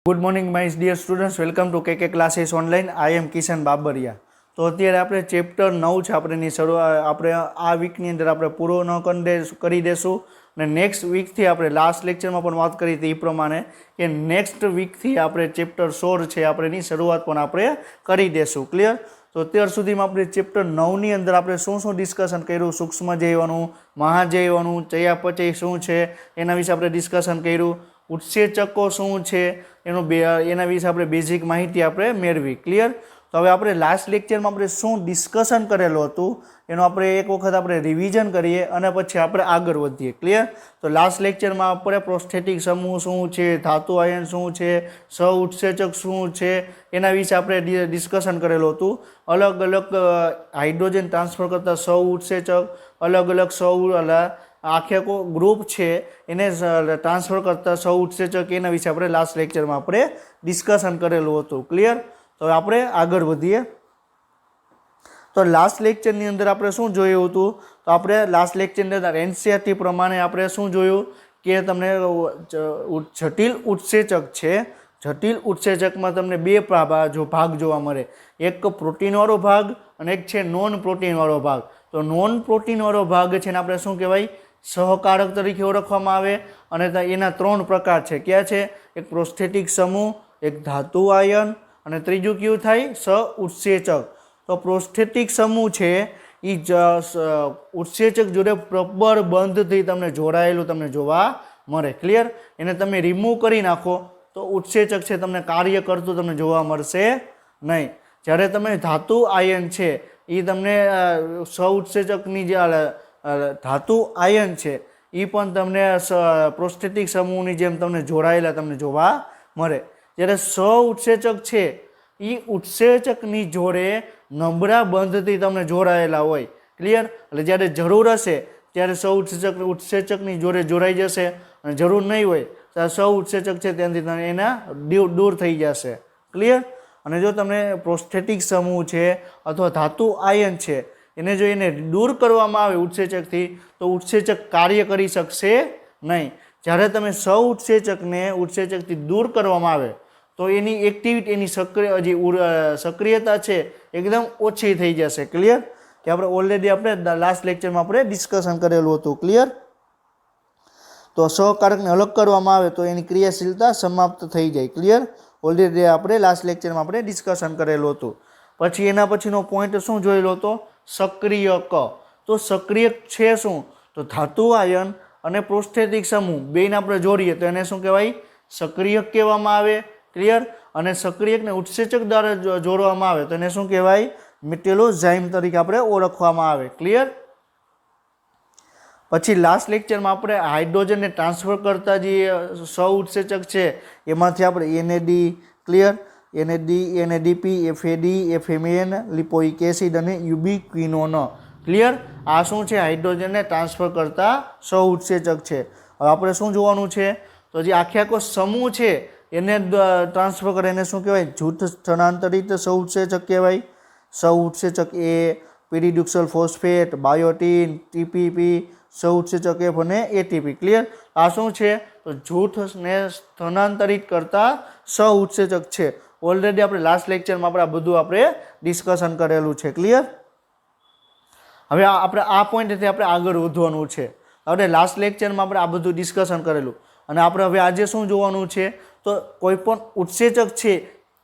Good morning my dear students, welcome to K classes online. I am Kishan Babariya. તો અત્યારે આપણે chapter 9 છે આપણેની શરૂઆત આપણે આ વીકની અંદર આપણે પૂરો કરી દેશું. અને નેક્સ્ટ વીકથી આપણે લાસ્ટ લેક્ચરમાં પણ વાત કરી હતી એ પ્રમાણે કે નેક્સ્ટ વીકથી આપણે ચેપ્ટર 16 છે આપણેની શરૂઆત પણ આપણે કરી દેશું. ક્લિયર? તો અત્યાર સુધીમાં આપણે ચેપ્ટર 9ની અંદર આપણે શું શું ડિસ્કશન કર્યું, સૂક્ષ્મજીવોનું, મહાજીવોનું, ચયાપચય શું છે એના વિશે આપણે ડિસ્કશન કર્યું, ઉત્સેચકો શું છે એના વિશે આપણે બેઝિક માહિતી આપણે મેળવી. ક્લિયર? તો હવે આપણે લાસ્ટ લેક્ચરમાં આપણે શું ડિસ્કશન કરેલું હતું એનો આપણે એક વખત આપણે રિવિઝન કરીએ અને પછી આપણે આગળ વધીએ. ક્લિયર? તો લાસ્ટ લેક્ચરમાં આપણે પ્રોસ્થેટિક સમૂહ શું છે, ધાતુ આયન શું છે, સહ ઉત્સેચક શું છે એના વિશે આપણે ડિસ્કશન કરેલું હતું. અલગ અલગ હાઇડ્રોજન ટ્રાન્સફર કરતા સહ ઉત્સેચક, અલગ અલગ આખે ગ્રુપ છે એને ટ્રાન્સફર કરતા સહ ઉત્સેચક એના વિશે આપણે લાસ્ટ લેક્ચરમાં આપણે ડિસ્કશન કરેલું હતું. ક્લિયર? તો આપણે આગળ વધીએ. તો લાસ્ટ લેક્ચરની અંદર આપણે શું જોયું હતું? તો આપણે લાસ્ટ લેક્ચરની અંદર એનસીઈઆરટી પ્રમાણે આપણે શું જોયું કે તમને જટિલ ઉત્સેચક છે. જટિલ ઉત્સેચકમાં તમને બે ભાગ જોવા મળે, એક પ્રોટીનવાળો ભાગ અને એક છે નોન પ્રોટીનવાળો ભાગ. તો નોન પ્રોટીનવાળો ભાગ છે ને આપણે શું કહેવાય? સહકારક તરીકે ઓળખવામાં આવે. અને એના 3 પ્રકાર છે. ક્યાં છે? એક પ્રોસ્થેટિક સમૂહ, એક ધાતુ આયન અને ત્રીજું કયું થાય? સહ ઉત્સેચક. તો પ્રોસ્થેટિક સમૂહ છે એ ઉત્સેચક જોડે પ્રબળ બંધથી તમને જોડાયેલું તમને જોવા મળે. ક્લિયર? એને તમે રિમૂવ કરી નાખો તો ઉત્સેચક છે તમને કાર્ય કરતું તમને જોવા મળશે નહીં. જ્યારે તમે ધાતુ આયન છે એ તમને સહ ઉત્સેચકની જે ધાતુ આયન છે એ પણ તમને પ્રોસ્થેટિક સમૂહની જેમ તમને જોડાયેલા તમને જોવા મળે. જ્યારે સહ ઉત્સેચક છે એ ઉત્સેચકની જોડે નબળા બંધથી તમને જોડાયેલા હોય. ક્લિયર? એટલે જ્યારે જરૂર હશે ત્યારે સહ ઉત્સેચકની જોડે જોડાઈ જશે અને જરૂર નહીં હોય તો સહ ઉત્સેચક છે ત્યાંથી એના દૂર થઈ જશે. ક્લિયર? અને જો તમને પ્રોસ્થેટિક સમૂહ છે અથવા ધાતુ આયન છે એને જો એને દૂર કરવામાં આવે ઉત્સેચકથી તો ઉત્સેચક કાર્ય કરી શકશે નહીં. જ્યારે તમે સહ ઉત્સેચકને ઉત્સેચકથી દૂર કરવામાં આવે તો એની એક્ટિવિટી એની સક્રિયતા છે એકદમ ઓછી થઈ જશે. ક્લિયર? કે આપણે ઓલરેડી આપણે લાસ્ટ લેક્ચરમાં આપણે ડિસ્કશન કરેલું હતું. ક્લિયર? તો સહકારકને અલગ કરવામાં આવે તો એની ક્રિયાશીલતા સમાપ્ત થઈ જાય. ક્લિયર? ઓલરેડી આપણે લાસ્ટ લેક્ચરમાં આપણે ડિસ્કશન કરેલું હતું. પછી એના પછીનો પોઈન્ટ શું જોયેલો હતો? સક્રિયક. તો સક્રિયક છે શું? તો ધાતુ આયન અને પ્રોસ્થેટિક સમૂહ બેને આપણે જોડીએ તો એને શું કહેવાય? સક્રિયક કહેવામાં આવે. ક્લિયર? અને સક્રિયકને ઉત્સેચક દ્વારા જોડવામાં આવે તો એને શું કહેવાય? મેટેલોઝાઇમ તરીકે આપણે ઓળખવામાં આવે. ક્લિયર? પછી લાસ્ટ લેક્ચરમાં આપણે હાઇડ્રોજનને ટ્રાન્સફર કરતા જે સહ ઉત્સેચક છે એમાંથી આપણે એનએડી, ક્લિયર, એનએડીપી, એફએડી, એફએમએન, લિપોઇક એસિડ અને યુબિક્વિનોન. ક્લિયર? આ શું છે? હાઇડ્રોજનને ટ્રાન્સફર કરતા સહ ઉત્સેચક છે. હવે આપણે શું જોવાનું છે? તો જે આખો સમૂહ છે એને ટ્રાન્સફર કરે એને શું કહેવાય? જૂથ સ્થાનાંતરિત સહ ઉત્સેચક કહેવાય. સહ ઉત્સેચક એ, પેરિડોક્સલ ફોસ્ફેટ, બાયોટીન, ટીપીપી, સહ ઉત્સેચક એફ અને એટીપી. ક્લિયર? આ શું છે? તો જૂથને સ્થાનાંતરિત કરતા સહ ઉત્સેચક છે. ઓલરેડી આપણે લાસ્ટ લેક્ચરમાં આપણે આ બધું આપણે ડિસ્કશન કરેલું છે. ક્લિયર? હવે આપણે આ પોઈન્ટથી આપણે આગળ વધવાનું છે. આપણે લાસ્ટ લેક્ચરમાં આપણે આ બધું ડિસ્કશન કરેલું અને આપણે હવે આજે શું જોવાનું છે? તો કોઈ પણ ઉત્સેચક છે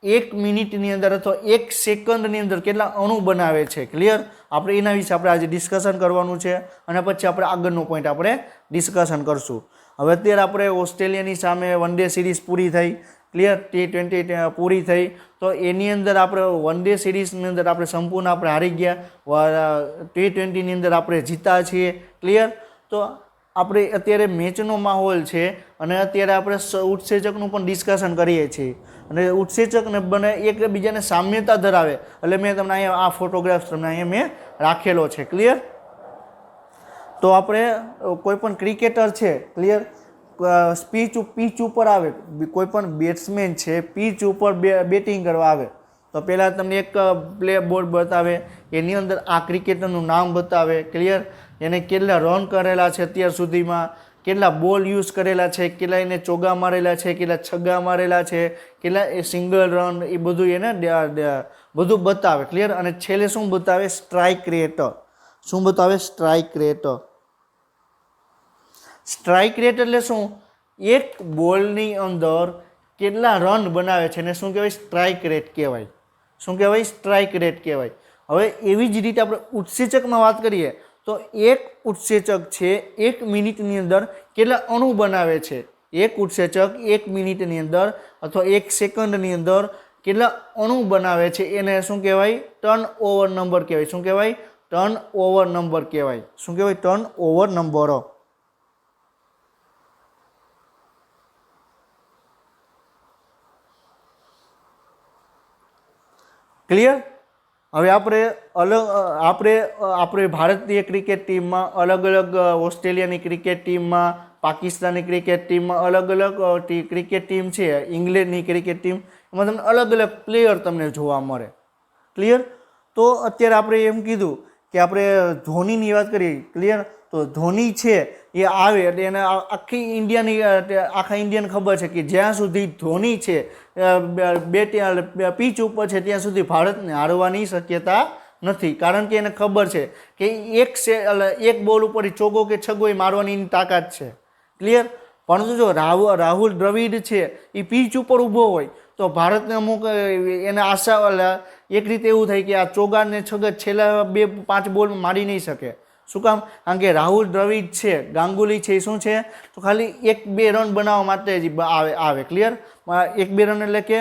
1 મિનિટની અંદર અથવા 1 સેકન્ડની અંદર કેટલા અણુ બનાવે છે. ક્લિયર? આપણે એના વિશે આપણે આજે ડિસ્કશન કરવાનું છે અને પછી આપણે આગળનો પોઈન્ટ આપણે ડિસ્કશન કરશું. હવે અત્યારે આપણે ઓસ્ટ્રેલિયાની સામે વન ડે સિરીઝ પૂરી થઈ. ક્લિયર? T20 પૂરી થઈ તો એની અંદર આપણે વન ડે સિરીઝની અંદર આપણે સંપૂર્ણ આપણે હારી ગયા. T20ની અંદર આપણે જીતા છીએ. ક્લિયર? તો આપણે અત્યારે મેચનો માહોલ છે અને અત્યારે આપણે ઉત્સેચકનું પણ ડિસ્કશન કરીએ છીએ અને ઉત્સેચકને બને એકબીજાને સામ્યતા ધરાવે એટલે મેં તમને અહીંયા આ ફોટોગ્રાફ્સ તમને અહીંયા મેં રાખેલો છે. ક્લિયર? તો આપણે કોઈ પણ ક્રિકેટર છે, ક્લિયર, પીચ ઉપર આવે, કોઈ પણ બેટ્સમેન છે પીચ ઉપર બેટિંગ કરવા આવે તો પહેલાં તમને એક પ્લે બોર્ડ બતાવે, એની અંદર આ ક્રિકેટરનું નામ બતાવે. ક્લિયર? એને કેટલા રન કરેલા છે અત્યાર સુધીમાં, કેટલા બોલ યુઝ કરેલા છે, કેટલા એને ચોગ્ગા મારેલા છે, કેટલા છગ્ગા મારેલા છે, કેટલા એ સિંગલ રન, એ બધું એને બધું બતાવે. ક્લિયર. અને છેલ્લે શું બતાવે? Strike rate. શું બતાવે? Strike rate. સ્ટ્રાઇક રેટ એટલે શું? એક બોલની અંદર કેટલા રન બનાવે છે એને શું કહેવાય? સ્ટ્રાઇક રેટ કહેવાય. શું કહેવાય? સ્ટ્રાઇક રેટ કહેવાય. હવે એવી જ રીતે આપણે ઉત્સેચકમાં વાત કરીએ તો એક ઉત્સેચક છે 1 મિનિટની અંદર કેટલા અણુ બનાવે છે? એક ઉત્સેચક 1 મિનિટની અંદર અથવા 1 સેકન્ડની અંદર કેટલા અણુ બનાવે છે એને શું કહેવાય? ટર્ન ઓવર નંબર કહેવાય. શું કહેવાય? ટર્ન ઓવર નંબર કહેવાય. શું કહેવાય? Turn over number. ક્લિયર. હવે આપણે ભારતીય ક્રિકેટ ટીમમાં અલગ અલગ, ઓસ્ટ્રેલિયાની ક્રિકેટ ટીમમાં, પાકિસ્તાનની ક્રિકેટ ટીમમાં અલગ અલગ ક્રિકેટ ટીમ છે, ઇંગ્લેન્ડની ક્રિકેટ ટીમ, એમાં તમને અલગ અલગ પ્લેયર તમને જોવા મળે. ક્લિયર. તો અત્યારે આપણે એમ કીધું કે આપણે ધોનીની વાત કરીએ. ક્લિયર. તો ધોની છે એ આવે એટલે એને આખા ઇન્ડિયાને ખબર છે કે જ્યાં સુધી ધોની છે પીચ ઉપર છે ત્યાં સુધી ભારતને હારવાની શક્યતા નથી. કારણ કે એને ખબર છે કે એક બોલ ઉપર ચોગ્ગો કે છગ્ગો એ મારવાની એની તાકાત છે. ક્લિયર. પરંતુ જો રાહુલ દ્રવિડ છે એ પીચ ઉપર ઊભો હોય તો ભારતને અમુક એને આશા, એક રીતે એવું થાય કે આ ચોગ્ગા ને છગ્ગા છેલ્લા 2-5 બોલ મારી નહીં શકે. શું કામ? કારણ કે રાહુલ દ્રવિડ છે, ગાંગુલી છે, એ શું છે તો ખાલી 1-2 રન બનાવવા માટે જ આવે. ક્લિયર. 1-2 રન એટલે કે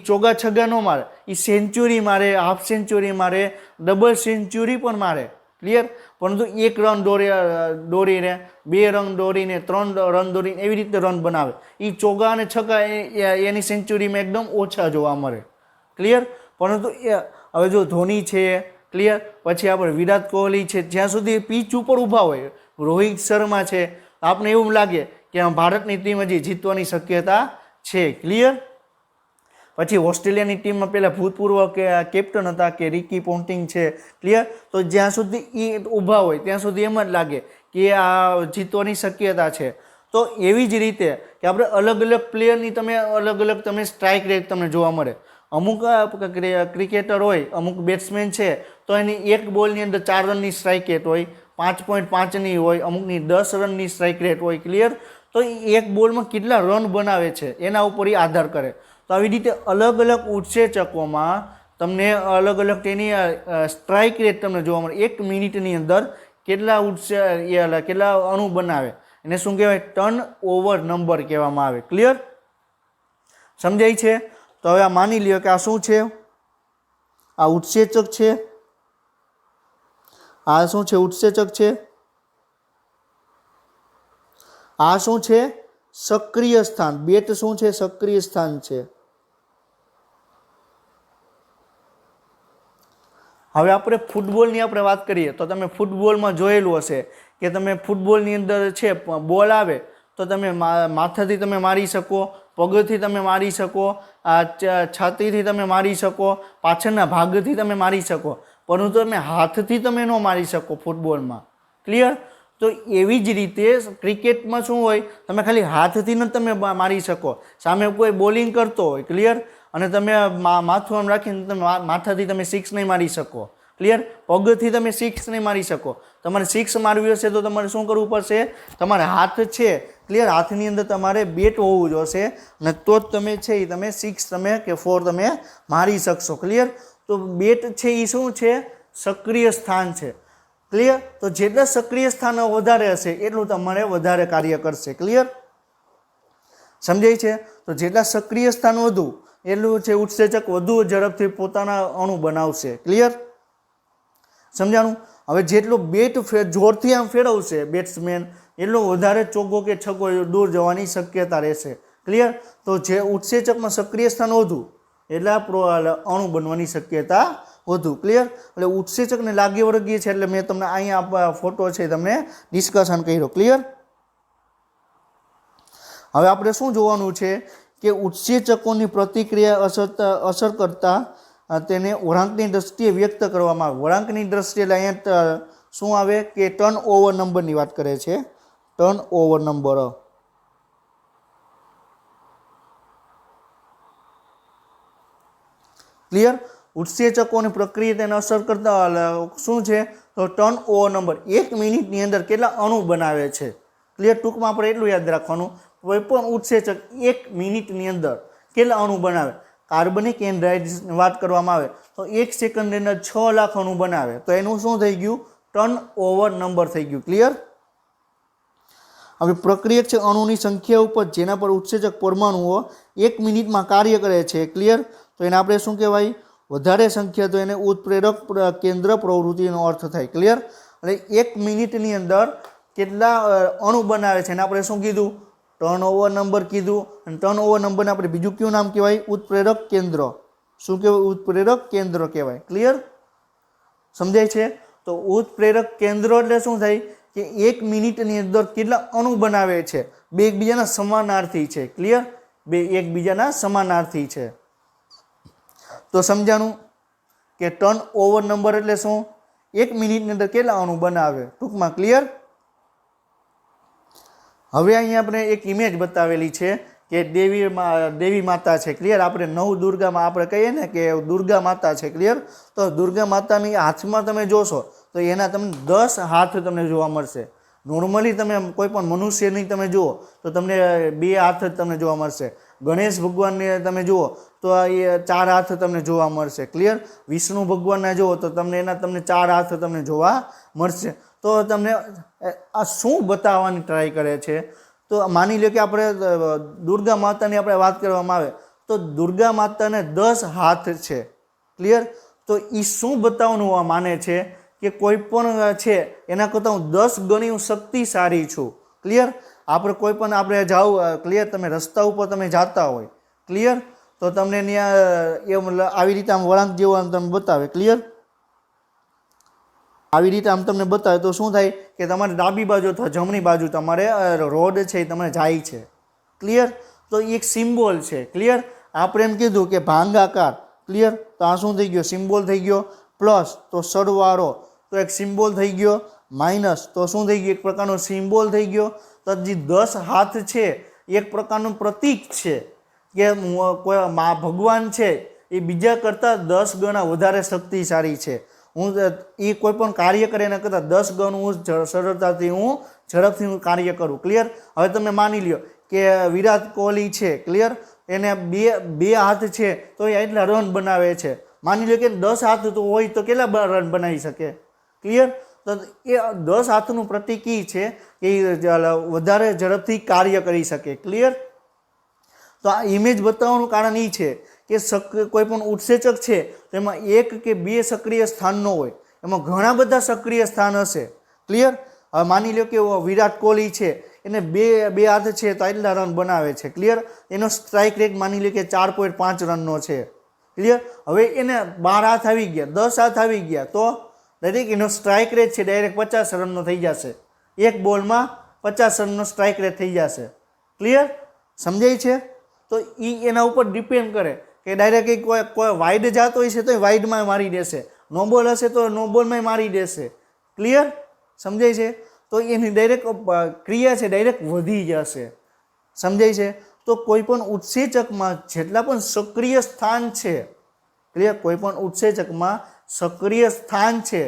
ચોગ્ગા છગ્ગા ન મારે, એ સેન્ચુરી મારે, હાફ સેન્ચુરી મારે, ડબલ સેન્ચુરી પણ મારે. ક્લિયર. પરંતુ 1 રન દોરીને, 2 રન દોરીને, 3 રન દોરીને એવી રીતે રન બનાવે. એ ચોગ્ગા અને છગ્ગા એની સેન્ચુરીમાં એકદમ ઓછા જોવા મળે. ક્લિયર. પરંતુ હવે જો ધોની છે, ક્લિયર, પછી આપણે વિરાટ કોહલી છે, જ્યાં સુધી પીચ ઉપર ઊભા હોય, રોહિત શર્મા છે, આપણે એવું લાગે કે ભારતની ટીમ હજી જીતવાની શક્યતા છે. ક્લિયર. પછી ઓસ્ટ્રેલિયાની ટીમમાં પહેલાં ભૂતપૂર્વ કેપ્ટન હતા કે રિકી પોન્ટિંગ છે. ક્લિયર. તો જ્યાં સુધી એ ઊભા હોય ત્યાં સુધી એમ જ લાગે કે આ જીતવાની શક્યતા છે. તો એવી જ રીતે કે આપણે અલગ અલગ પ્લેયરની અલગ અલગ સ્ટ્રાઇક રેટ તમને જોવા મળે. અમુક ક્રિકેટર હોય, અમુક બેટ્સમેન છે તો એની એક બોલની અંદર 4 રનની સ્ટ્રાઇક રેટ હોય, 5.5ની હોય, અમુકની 10 રનની સ્ટ્રાઇક રેટ હોય. ક્લિયર. તો એક બોલમાં કેટલા રન બનાવે છે એના ઉપર આધાર કરે. તો આવી રીતે અલગ અલગ ઉત્સેચકોમાં તમને અલગ અલગ તેની સ્ટ્રાઇક રેટ તમને જોવા મળે. 1 મિનિટની અંદર કેટલા અણુ બનાવે એને શું કહેવાય? ટર્ન ઓવર નંબર કહેવામાં આવે. ક્લિયર. સમજાય છે? તો હવે આ માની લ્યો કે આ શું છે? આ ઉત્સેચક છે. આ શું છે? ઉત્સેચક છે. આ શું છે? સક્રિય સ્થાન. બેટ શું છે? સક્રિય સ્થાન છે. હવે આપણે ફૂટબોલની વાત કરીએ તો તમે ફૂટબોલમાં જોયેલું હશે કે તમે ફૂટબોલની અંદર છે બોલ આવે તો તમે માથાથી તમે મારી શકો, પગથી તમે મારી શકો, છાતીથી તમે મારી શકો, પાછળના ભાગથી તમે મારી શકો, પરંતુ તમે હાથથી તમે ન મારી શકો ફૂટબોલમાં. ક્લિયર. તો એવી જ રીતે ક્રિકેટમાં શું હોય? તમે ખાલી હાથથી ન તમે મારી શકો. સામે કોઈ બોલિંગ કરતો હોય, ક્લિયર, અને તમે માથું આમ રાખીને તમે માથાથી તમે 6 નહીં મારી શકો. ક્લિયર. પગથી તમે 6 નહીં મારી શકો. તમારે 6 મારવી હશે તો તમારે શું કરવું પડશે? તમારે હાથ છે, ક્લિયર, હાથની અંદર તમારે બેટ હોવું જોશે અને તો જ તમે છે એ તમે 6 તમે કે 4 તમે મારી શકશો. ક્લિયર. તો બેટ છે એ શું છે? સક્રિય સ્થાન છે. ક્લિયર. તો જેટલા સક્રિય સ્થાનો વધારે હશે એટલું તમારે વધારે કાર્ય કરશે. ક્લિયર. સમજાય છે? તો જેટલા સક્રિય સ્થાન વધુ એટલું છે ઉત્સેચક વધુ ઝડપથી પોતાના અણુ બનાવશે. ક્લિયર. સમજાણું? હવે જેટલું બેટ જોરથી આમ ફેરવશે બેટ્સમેન એટલો વધારે ચોગ્ગો કે છગ્ગો દૂર જવાની શક્યતા રહેશે. ક્લિયર. તો જે ઉત્સેચકમાં સક્રિય સ્થાન વધુ એટલે અણુ બનવાની શક્યતા વધુ. ક્લિયર. એટલે ઉત્સેચકને લાગી વળગીએ છે એટલે મેં તમને અહીંયા ફોટો છે તમને ડિસ્કશન કર્યો. ક્લિયર. હવે આપણે શું જોવાનું છે કે ઉત્સેચકોની પ્રતિક્રિયા અસર કરતા તેને વળાંકની દ્રષ્ટિએ વ્યક્ત કરવામાં આવે. વળાંકની દ્રષ્ટિએ અહીંયા શું આવે કે ટર્ન ઓવર નંબરની વાત કરે છે. Turn over number. ક્લિયર? ઉત્સેચકોની પ્રક્રિયા તેને અસર કરતા શું છે? તો ટર્ન ઓવર નંબર. 1 મિનિટની અંદર કેટલા અણુ બનાવે છે. ક્લિયર? ટૂંકમાં આપણે એટલું યાદ રાખવાનું, કોઈ પણ ઉત્સેચક 1 મિનિટની અંદર કેટલા અણુ બનાવે. કાર્બનિક એન્ડ્રાઇડ્સની વાત કરવામાં આવે તો 1 સેકન્ડની અંદર 6 લાખ અણુ બનાવે. તો એનું શું થઈ ગયું? ટર્ન ઓવર નંબર થઈ ગયું. ક્લિયર? હવે પ્રક્રિયક છે અણુની સંખ્યા ઉપર જેના પર ઉત્સેચક પરમાણુઓ 1 મિનિટમાં કાર્ય કરે છે. ક્લિયર? તો એને આપણે શું કહેવાય? વધારે સંખ્યા, તો એને ઉત્પ્રેરક કેન્દ્ર પ્રવૃત્તિનો અર્થ થાય. ક્લિયર? એટલે 1 મિનિટની અંદર કેટલા અણુ બનાવે છે એને આપણે શું કીધું? ટર્ન ઓવર નંબર કીધું. અને ટર્ન ઓવર નંબરને આપણે બીજું કયું નામ કહેવાય? ઉત્પ્રેરક કેન્દ્ર. શું કહેવાય? ઉત્પ્રેરક કેન્દ્ર કહેવાય. ક્લિયર? સમજાય છે? તો ઉત્પ્રેરક કેન્દ્ર એટલે શું થાય? કે 1 મિનિટની અંદર કેટલા અણુ બનાવે છે. બે એકબીજાના સમાનાર્થી છે. ક્લિયર? બે એકબીજાના સમાનાર્થી છે. તો સમજાણું કે ટર્ન ઓવર નંબર એટલે શું? 1 મિનિટની અંદર કેટલા અણુ બનાવે, ટૂંકમાં. ક્લિયર? હવે અહીંયા આપણે એક ઇમેજ બતાવેલી છે કે દેવી માતા છે. ક્લિયર? આપણે નવદુર્ગામાં આપણે કહીએ ને કે દુર્ગા માતા છે. ક્લિયર? તો દુર્ગા માતાની હાથમાં તમે જોશો તો એના તમને 10 હાથ તમને જોવા મળશે. નોર્મલી તમે કોઈ પણ મનુષ્યની તમે જુઓ તો તમને 2 હાથ જ તમને જોવા મળશે. ગણેશ ભગવાનને તમે જુઓ તો એ 4 હાથ તમને જોવા મળશે. ક્લિયર? વિષ્ણુ ભગવાનને જુઓ તો તમને 4 હાથ તમને જોવા મળશે. તો તમને આ શું બતાવવાની ટ્રાય કરે છે? તો માની લો કે આપણે દુર્ગા માતાની આપણે વાત કરવામાં આવે તો દુર્ગા માતાને 10 હાથ છે. ક્લિયર? તો એ શું બતાવવાનું માને છે? કે કોઈ પણ છે એના કરતાં હું 10 ગણી હું શક્તિશાળી છું. ક્લિયર? આપણે કોઈ પણ આપણે જાઓ, ક્લિયર, તમે રસ્તા ઉપર તમે જતા હોય, ક્લિયર, તો તમને ત્યાં આવી રીતે આમ વળાંક જેવો તમને બતાવે. ક્લિયર? આવી રીતે આમ તમને બતાવે તો શું થાય કે તમારે ડાબી બાજુ અથવા જમણી બાજુ તમારે રોડ છે એ તમારે જાય છે. ક્લિયર? તો એક સિમ્બોલ છે. ક્લિયર? આપણે એમ કીધું કે ભાંગાકાર. ક્લિયર? તો આ શું થઈ ગયો? સિમ્બોલ થઈ ગયો. પ્લસ તો સરવાળો, તો એક સિમ્બોલ થઈ ગયો. માઇનસ તો શું થઈ ગયું? એક પ્રકારનો સિમ્બોલ થઈ ગયો. તો જે 10 હાથ છે એક પ્રકારનું પ્રતીક છે કે કોઈ ભગવાન છે એ બીજા કરતાં 10 ગણા વધારે શક્તિશાળી છે. હું એ કોઈ પણ કાર્ય કરે એના કરતાં 10 ગણું હું સરળતાથી ઝડપથી કાર્ય કરું. ક્લિયર? હવે તમે માની લ્યો કે વિરાટ કોહલી છે. ક્લિયર? એને બે હાથ છે તો એ એટલા રન બનાવે છે. માની લો કે 10 હાથ તો હોય તો કેટલા રન બનાવી શકે? ક્લિયર? તો એ 10 હાથનું પ્રતીક એ છે કે વધારે ઝડપથી કાર્ય કરી શકે. ક્લિયર? તો આ ઇમેજ બતાવવાનું કારણ એ છે કે કોઈ પણ ઉત્સેચક છે તેમાં 1 કે 2 સક્રિય સ્થાન ન હોય, એમાં ઘણા બધા સક્રિય સ્થાન હશે. ક્લિયર? હવે માની લો કે વિરાટ કોહલી છે એને બે હાથ છે તો એટલા રન બનાવે છે. ક્લિયર? એનો સ્ટ્રાઇક રેટ માની લો કે 4.5 રનનો છે. ક્લિયર? હવે એને 12 હાથ આવી ગયા, 10 હાથ આવી ગયા તો દરેક એનો સ્ટ્રાઇક રેટ છે ડાયરેક્ટ 50 રનનો થઈ જશે. એક બોલમાં 50 રનનો સ્ટ્રાઇક રેટ થઈ જશે. ક્લિયર? સમજાય છે? તો એ એના ઉપર ડિપેન્ડ કરે કે ડાયરેક્ટ કોઈ વાઇડ જતો હોય છે તો વાઇડમાં મારી દેશે, નો બોલ હશે તો નો બોલમાં મારી દેશે. ક્લિયર? સમજાય છે? તો એની ડાયરેક્ટ ક્રિયા છે ડાયરેક્ટ વધી જશે. સમજાય છે? તો કોઈ પણ ઉત્સેચકમાં જેટલા પણ સક્રિય સ્થાન છે, ક્લિયર, કોઈ પણ ઉત્સેચકમાં સક્રિય સ્થાન છે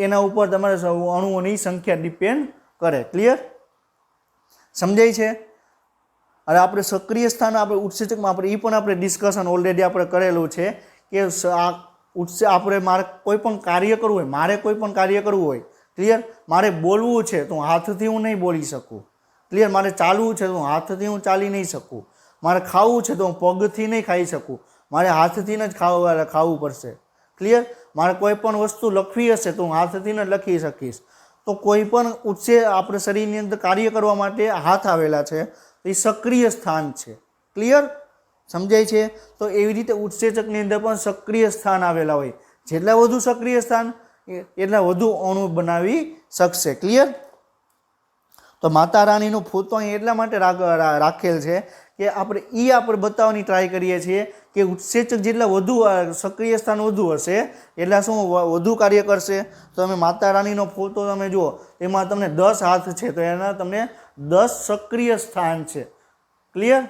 એના ઉપર તમારે અણુઓની સંખ્યા ડિપેન્ડ કરે. ક્લિયર? સમજાય છે? અને આપણે સક્રિય સ્થાન આપણે ઉત્સેચકમાં આપણે એ પણ આપણે ડિસ્કશન ઓલરેડી આપણે કરેલું છે કે આપણે મારે કોઈ પણ કાર્ય કરવું હોય, ક્લિયર, મારે બોલવું છે તો હાથથી હું નહીં બોલી શકું. ક્લિયર? મારે ચાલવું છે તો હાથથી હું ચાલી નહીં શકું. મારે ખાવું છે તો હું પગથી નહીં ખાઈ શકું, મારે હાથથી જ ખાવું પડશે. ક્લિયર? મારે કોઈ પણ વસ્તુ લખવી હશે તો હું હાથથી જ લખી શકીશ. તો કોઈ પણ આપણે શરીરની અંદર કાર્ય કરવા માટે હાથ આવેલા છે એ સક્રિય સ્થાન છે. ક્લિયર? સમજાય છે? તો એવી રીતે ઉત્સેચકની અંદર પણ સક્રિય સ્થાન આવેલા હોય. જેટલા વધુ સક્રિય સ્થાન એટલા વધુ અણુ બનાવી શકશે. ક્લિયર? તો માતા રાણીનું ફોટો એટલા માટે રાખેલ છે કે આપણે બતાવવાની ટ્રાય કરીએ છીએ કે ઉત્સેચક જેટલા વધુ સક્રિય સ્થાન વધુ હશે એટલા શું વધુ કાર્ય કરશે. તો તમે માતા રાણીનો ફોટો તમે જુઓ, એમાં તમને 10 હાથ છે, તો એના તમને 10 સક્રિય સ્થાન છે. ક્લિયર?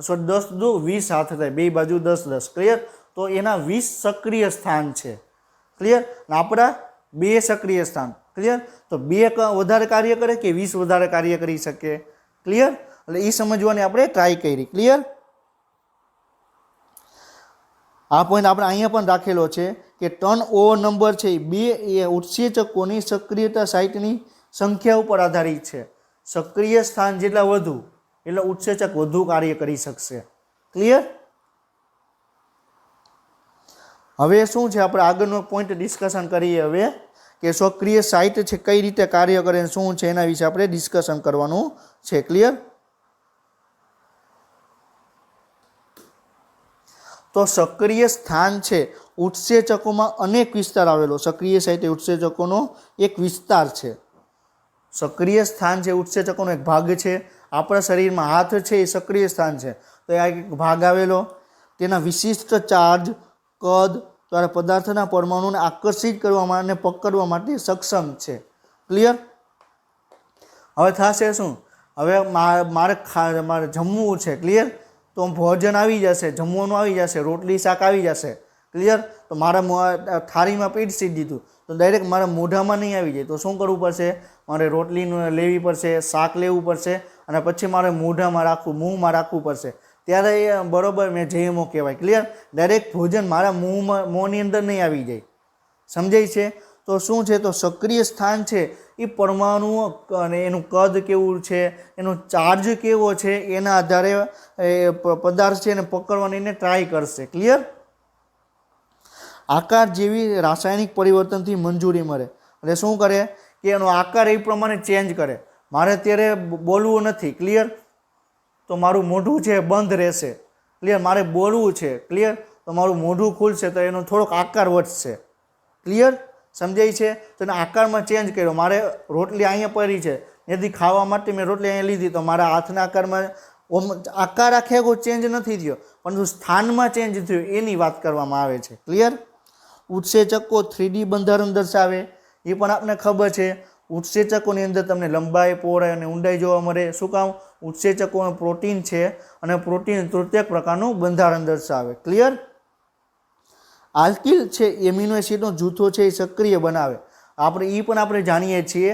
સો 10 દુ 20 હાથ થાય, બે બાજુ 10-10. ક્લિયર? તો એના 20 સક્રિય સ્થાન છે. ક્લિયર? આપણા 2 સક્રિય સ્થાન. ક્લિયર? તો 2 વધારે કાર્ય કરે કે 20 વધારે કાર્ય કરી શકે? ક્લિયર? એટલે એ સમજવાની આપણે ટ્રાય કરી. ક્લિયર? આ પોઈન્ટ આપણે અહીંયા પણ રાખેલો છે કે ટર્ન ઓવર નંબર છે એ ઉત્સેચકોની સક્રિયતા સાઇટની સંખ્યા ઉપર આધારિત છે. સક્રિય સ્થાન જેટલા વધુ એટલે ઉત્સેચક વધુ કાર્ય કરી શકશે. ક્લિયર? હવે શું છે, આપણે આગળનો પોઈન્ટ ડિસ્કશન કરીએ હવે કે સક્રિય સાઇટ છે કઈ રીતે કાર્ય કરે, શું છે એના વિશે આપણે ડિસ્કશન કરવાનું છે. ક્લિયર? તો સક્રિય સ્થાન છે ઉત્સેચકોમાં અનેક વિસ્તાર આવેલો. સક્રિય સાઇટ એ ઉત્સેચકોનો એક વિસ્તાર છે. સક્રિય સ્થાન છે ઉત્સેચકોનો એક ભાગ છે. આપણા શરીરમાં હાથ છે એ સક્રિય સ્થાન છે, તો આ એક ભાગ આવેલો. તેના વિશિષ્ટ ચાર્જ, કદ દ્વારા પદાર્થના પરમાણુને આકર્ષિત કરવા અને પકડવા માટે સક્ષમ છે. ક્લિયર? હવે થશે શું, હવે મારે જમવું છે. ક્લિયર? તો ભોજન આવી જશે, જમવાનું આવી જશે, રોટલી શાક આવી જશે. ક્લિયર? તો મારા થાળીમાં પીરસી દીધું, તો ડાયરેક્ટ મારા મોઢામાં નહીં આવી જાય. તો શું કરવું પડશે, મારે રોટલી લેવી પડશે, શાક લેવું પડશે, અને પછી મારે મોઢામાં મોંમાં રાખવું પડશે. ત્યારે એ બરોબર મેં જમો કહેવાય. ક્લિયર? ડાયરેક્ટ ભોજન મારા મોંની અંદર નહીં આવી જાય. સમજાય છે? તો શું છે, તો સક્રિય સ્થાન છે એ પરમાણુઓ અને એનું કદ કેવું છે, એનો ચાર્જ કેવો છે, એના આધારે પદાર્થ છે એને પકડવાની એને ટ્રાય કરશે. ક્લિયર? આકાર જેવી રાસાયણિક પરિવર્તનથી મંજૂરી મળે. એટલે શું કરે કે એનો આકાર એ પ્રમાણે ચેન્જ કરે. મારે અત્યારે બોલવું નથી. ક્લિયર? તો મારું મોઢું છે બંધ રહેશે. ક્લિયર? મારે બોલવું છે. ક્લિયર? તો મારું મોઢું ખુલશે, તો એનો થોડોક આકાર વધશે. ક્લિયર? સમજાય છે? તો એના આકારમાં ચેન્જ કર્યો. મારે રોટલી અહીંયા પડી છે, એથી ખાવા માટે મેં રોટલી અહીંયા લીધી, તો મારા હાથના આકારમાં આકાર આખે કોઈ ચેન્જ નથી થયો, પરંતુ સ્થાનમાં ચેન્જ થયું એની વાત કરવામાં આવે છે. ક્લિયર? ઉત્સેચકો 3D બંધારણ દર્શાવે એ પણ આપને ખબર છે. ઉત્સેચકોની અંદર તમને લંબાઈ, પહોળાઈ અને ઊંડાઈ જોવા મળે. શું કામ? ઉત્સેચકોમાં પ્રોટીન છે અને પ્રોટીન તૃતીયક પ્રકારનું બંધારણ દર્શાવે. ક્લિયર? આલ્કિલ છે એમિનો એસિડનો જૂથો છે એ સક્રિય બનાવે. આપણે જાણીએ છીએ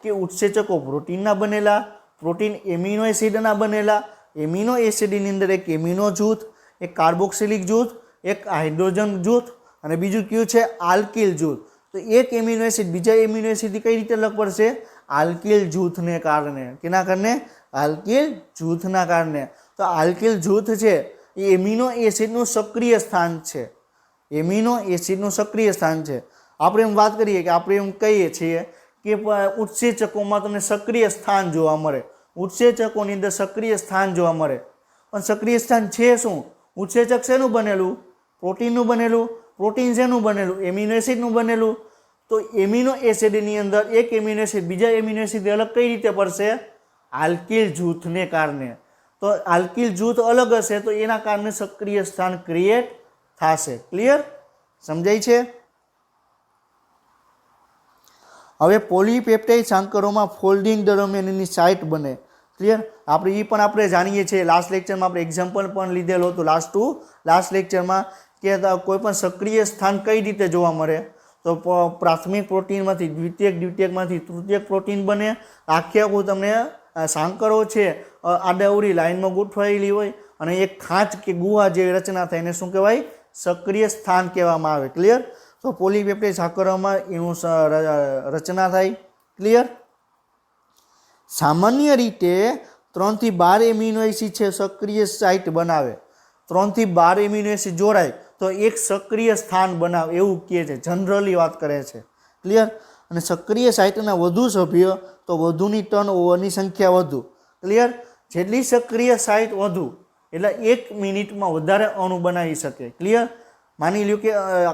કે ઉત્સેચકો પ્રોટીનના બનેલા, પ્રોટીન એમિનો એસિડના બનેલા. એમિનો એસિડની અંદર એક એમિનો જૂથ, એક કાર્બોક્સિલિક જૂથ, એક હાઇડ્રોજન જૂથ અને બીજું કયું છે આલ્કિલ જૂથ. તો એક એમિનો એસિડ બીજા એમિનો એસિડથી કઈ રીતે અલગ પડશે? આલ્કિલ જૂથને કારણે. કેના કારણે? આલ્કિલ જૂથના કારણે. તો આલ્કિલ જૂથ છે એ એમિનો એસિડનું સક્રિય સ્થાન છે. એમિનો એસિડનું સક્રિય સ્થાન છે. આપણે એમ વાત કરીએ કે આપણે એમ કહીએ છીએ કે ઉત્સેચકોમાં તમને સક્રિય સ્થાન જોવા મળે. ઉત્સેચકોની અંદર સક્રિય સ્થાન જોવા મળે. પણ સક્રિય સ્થાન છે શું? ઉત્સેચક શેનું બનેલું? પ્રોટીનનું બનેલું. પ્રોટીન શેનું બનેલું? એમિનો એસિડનું બનેલું. તો એમિનો એસિડની અંદર એક એમિનો એસિડ બીજા એમિનો એસિડથી અલગ કઈ રીતે પડશે? આલ્કિલ જૂથને કારણે. તો આલ્કિલ જૂથ અલગ હશે તો એના કારણે સક્રિય સ્થાન ક્રિએટ થશે. ક્લિયર? સમજાય છે? હવે પોલીપેપ્ટાઇડ સાંકળોમાં ફોલ્ડિંગ દરમિયાન એની સાઇટ બને. ક્લિયર? આપણે જાણીએ છીએ. લાસ્ટ લેક્ચરમાં આપણે એક્ઝામ્પલ પણ લીધેલો હતો. લાસ્ટ લેક્ચરમાં કે કોઈ પણ સક્રિય સ્થાન કઈ રીતે જોવા મળે, તો પ્રાથમિક પ્રોટીનમાંથી દ્વિતીયકમાંથી તૃતીયક પ્રોટીન બને. આખે આખું તમને સાંકળો છે આડાઅવળી લાઇનમાં ગોઠવાયેલી હોય અને એક ખાંચ કે ગુહા જેવી રચના થાય, એને શું કહેવાય? સક્રિય સ્થાન કહેવામાં આવે. ક્લિયર? તો પોલીપેપ્ટાઇડ સાંકળોમાં એનું રચના થાય. ક્લિયર? સામાન્ય રીતે 3 થી 12 એમિનો એસિડ છે સક્રિય સાઇટ બનાવે. 3 થી 12 એમિનો એસિડ જોડાય તો એક સક્રિય સ્થાન બનાવે એવું કહે છે, જનરલી વાત કરે છે. ક્લિયર? અને સક્રિય સાઇટના વધુ સભ્ય તો વધુની ટર્ન ઓવરની સંખ્યા વધુ. ક્લિયર? જેટલી સક્રિય સાઇટ વધુ એટલે 1 મિનિટમાં વધારે અણુ બનાવી શકે. ક્લિયર? માની લ્યો કે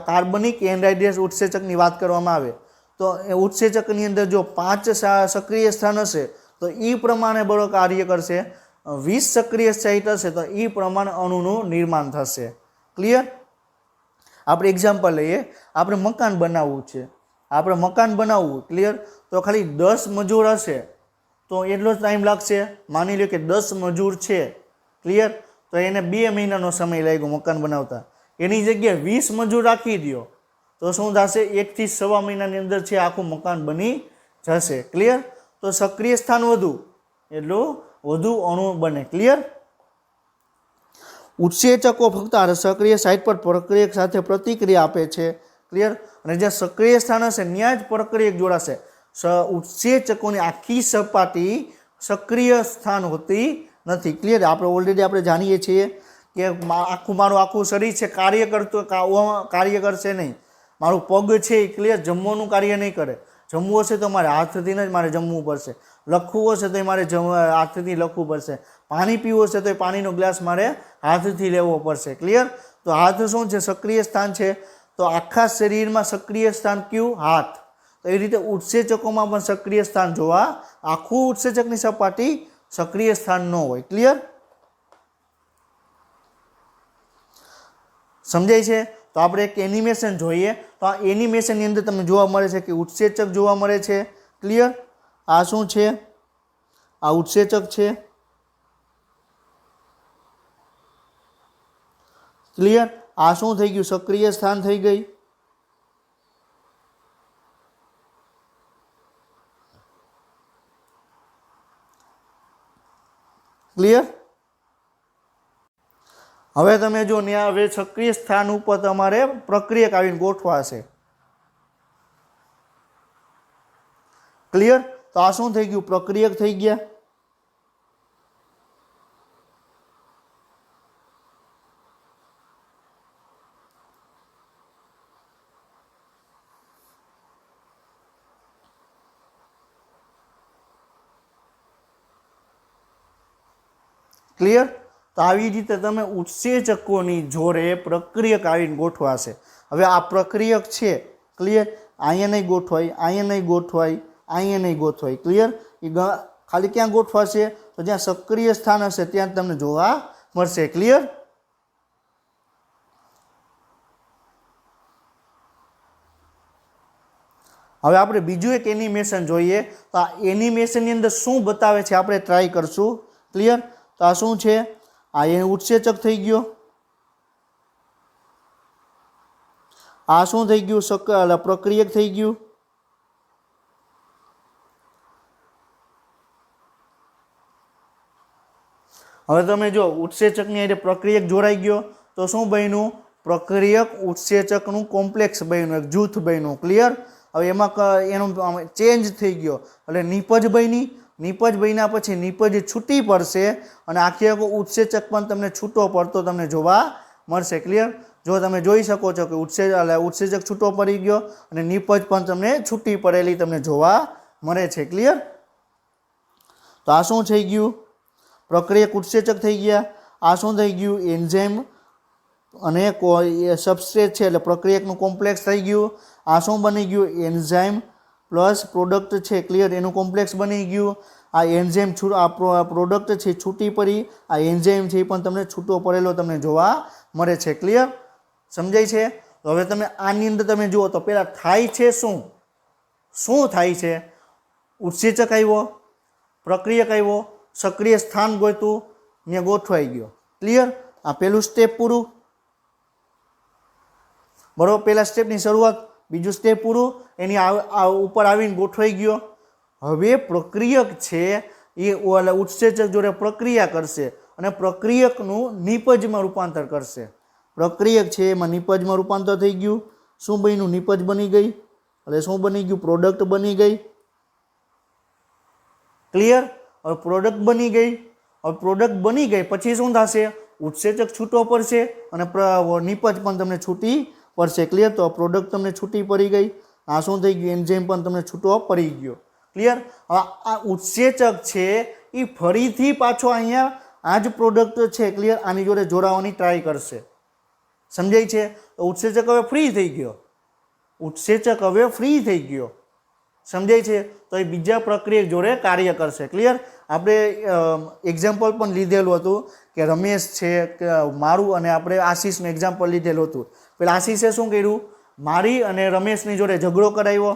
કાર્બનિક એનહાઇડ્રેસ ઉત્સેચકની વાત કરવામાં આવે તો એ ઉત્સેચકની અંદર જો 5 સક્રિય સ્થાન હશે તો એ પ્રમાણે બળો કાર્ય કરશે. 20 સક્રિય સાઇટ હશે તો એ પ્રમાણે અણુનું નિર્માણ થશે. ક્લિયર? આપણે એક્ઝામ્પલ લઈએ. આપણે મકાન બનાવવું છે, ક્લિયર? તો ખાલી 10 મજૂર હશે તો એટલો જ ટાઈમ લાગશે. માની લો કે 10 મજૂર છે, ક્લિયર? તો એને 2 મહિનાનો સમય લાગ્યો મકાન બનાવતા. એની જગ્યાએ 20 મજૂર રાખી દો તો શું થશે? 1 થી 1.25 મહિનાની અંદર છે આખું મકાન બની જશે. ક્લિયર? તો સક્રિય સ્થાન વધુ એટલું વધુ અણુ બને. ક્લિયર? ઉત્સેચકો ફક્ત સક્રિય સાઇટ પર પ્રક્રિયક સાથે પ્રતિક્રિયા આપે છે. ક્લિયર? અને જ્યાં સક્રિય સ્થાન હશે ત્યાં જ પ્રક્રિયક જોડાશે. ઉત્સેચકોની આખી સપાટી સક્રિય સ્થાન હોતી નથી. ક્લિયર? આપણે ઓલરેડી જાણીએ છીએ કે મારું આખું શરીર છે કાર્ય કરશે નહીં. મારું પગ છે એ ક્લિયર જમવાનું કાર્ય નહીં કરે. જમવું હશે તો મારે હાથથી જ મારે જમવું પડશે. લખવું હશે તો મારે હાથથી લખવું પડશે. પાણી પીવું હશે તો એ પાણીનો ગ્લાસ મારે હાથથી લેવો પડશે. ક્લિયર? તો હાથ શું છે? સક્રિય સ્થાન છે. તો આખા શરીરમાં સક્રિય સ્થાન કયું? હાથ. તો એ રીતે ઉત્સેચકોમાં પણ સક્રિય સ્થાન જોવા, આખું ઉત્સેચકની સપાટી સક્રિય સ્થાન ન હોય. ક્લિયર? સમજાય છે? તો આપણે એક એનિમેશન જોઈએ. તો આ એનિમેશનની અંદર તમને જોવા મળે છે કે ઉત્સેચક જોવા મળે છે. ક્લિયર? આ શું છે? આ ઉત્સેચક છે. ક્લિયર? આ શું થઈ ગયું? સક્રિય સ્થાન થઈ ગઈ. ક્લિયર? હવે તમે જો હવે સક્રિય સ્થાન ઉપર તમારે પ્રક્રિયક આવીને ગોઠવાશે. ક્લિયર? તો આ શું થઈ ગયું? પ્રક્રિયક થઈ ગયા. ક્લિયર? તો આવી રીતે તમે ઉત્સેચકોની જોડે પ્રક્રિયક આવીને ગોઠવાશે. હવે આ પ્રક્રિયક છે, ક્લિયર? અહીંયા નહીં ગોઠવાય, અહીંયા નહીં ગોઠવાય, અહીંયા નહીં ગોઠવાય. ક્લિયર? એ ખાલી ક્યાં ગોઠવાશે? તો જ્યાં સક્રિય સ્થાન હશે ત્યાં તમને જોવા મળશે. ક્લિયર? હવે આપણે બીજું એક એનિમેશન જોઈએ. તો આ એનિમેશનની અંદર શું બતાવે છે આપણે ટ્રાય કરશું. ક્લિયર? તો આ શું છે? આ એ ઉત્સેચક થઈ ગયો. આ શું થઈ ગયું? પ્રક્રિયક થઈ ગયું. હવે તમે જો ઉત્સેચકની હારે પ્રક્રિયક જોડાઈ ગયો તો શું બન્યું? પ્રક્રિયક ઉત્સેચકનું કોમ્પ્લેક્સ બન્યું, એક જૂથ બન્યું. ક્લિયર? હવે એમાં એનો ચેન્જ થઈ ગયો એટલે નિપજ બની. નિપજ બન્યા પછી નિપજ છૂટી પડશે અને આખી આખો ઉત્સેચક પણ તમને છૂટો પડતો તમને જોવા મળશે. ક્લિયર? જો તમે જોઈ શકો છો કે ઉત્સેચક છૂટો પડી ગયો અને નિપજ પણ તમને છૂટી પડેલી તમને જોવા મળે છે. ક્લિયર? તો આ શું થઈ ગયું? પ્રક્રિયક ઉત્સેચક થઈ ગયા. આ શું થઈ ગયું? એન્ઝાઇમ અને સબસ્ટ્રેટ છે એટલે પ્રક્રિયકનું કોમ્પ્લેક્સ થઈ ગયું. આ શું બની ગયું? એન્ઝાઇમ પ્લસ પ્રોડક્ટ છે. ક્લિયર? એનું કોમ્પ્લેક્સ બની ગયું. આ એન્ઝાઇમ પ્રોડક્ટ છે છૂટી પડી. આ એન્ઝાઇમ છે એ પણ તમને છૂટો પડેલો તમને જોવા મળે છે. ક્લિયર? સમજાય છે? તો હવે તમે આની અંદર તમે જુઓ તો પહેલાં થાય છે શું થાય છે? ઉત્સેચક આવ્યો, પ્રક્રિયક આવ્યો, સક્રિય સ્થાન ગોતું, ને ગોઠવાઈ ગયો. ક્લિયર? આ પહેલું સ્ટેપ પૂરું. બરાબર? પહેલા સ્ટેપની શરૂઆત. બીજું સ્ટેપ પૂરું. એની ઉપર આવીને ગોઠવાઈ ગયો. હવે પ્રક્રિયક છે એ ઉત્સેચક જોડે પ્રક્રિયા કરશે અને પ્રક્રિયકનું નિપજમાં રૂપાંતર કરશે. પ્રક્રિયક છે એમાં નિપજમાં રૂપાંતર થઈ ગયું. શું બન્યું? નિપજ બની ગઈ. એટલે શું બની ગયું? પ્રોડક્ટ બની ગઈ. ક્લિયર? હવે પ્રોડક્ટ બની ગઈ. હવે પ્રોડક્ટ બની ગઈ પછી શું થશે? ઉત્સેચક છૂટો પડશે અને નિપજ પણ તમને છૂટી પડશે. ક્લિયર? તો પ્રોડક્ટ તમને છૂટી પડી ગઈ. આ શું થઈ ગયું? એન્ઝાઇમ પણ તમને છૂટો પડી ગયો. ક્લિયર? હવે આ ઉત્સેચક છે એ ફરીથી પાછો અહીંયા આ જ પ્રોડક્ટ છે, ક્લિયર, આની જોડે જોડાવાની ટ્રાય કરશે. સમજાય છે? તો ઉત્સેચક હવે ફ્રી થઈ ગયો. સમજાય છે? તો એ બીજા પ્રક્રિયક જોડે કાર્ય કરશે. ક્લિયર? આપણે એક્ઝામ્પલ પણ લીધેલું હતું કે રમેશ છે કે મારું અને આપણે આશીષનું એક્ઝામ્પલ લીધેલું હતું. પેલા આશીષે શું કર્યું, મારી અને રમેશની જોડે ઝઘડો કરાવ્યો.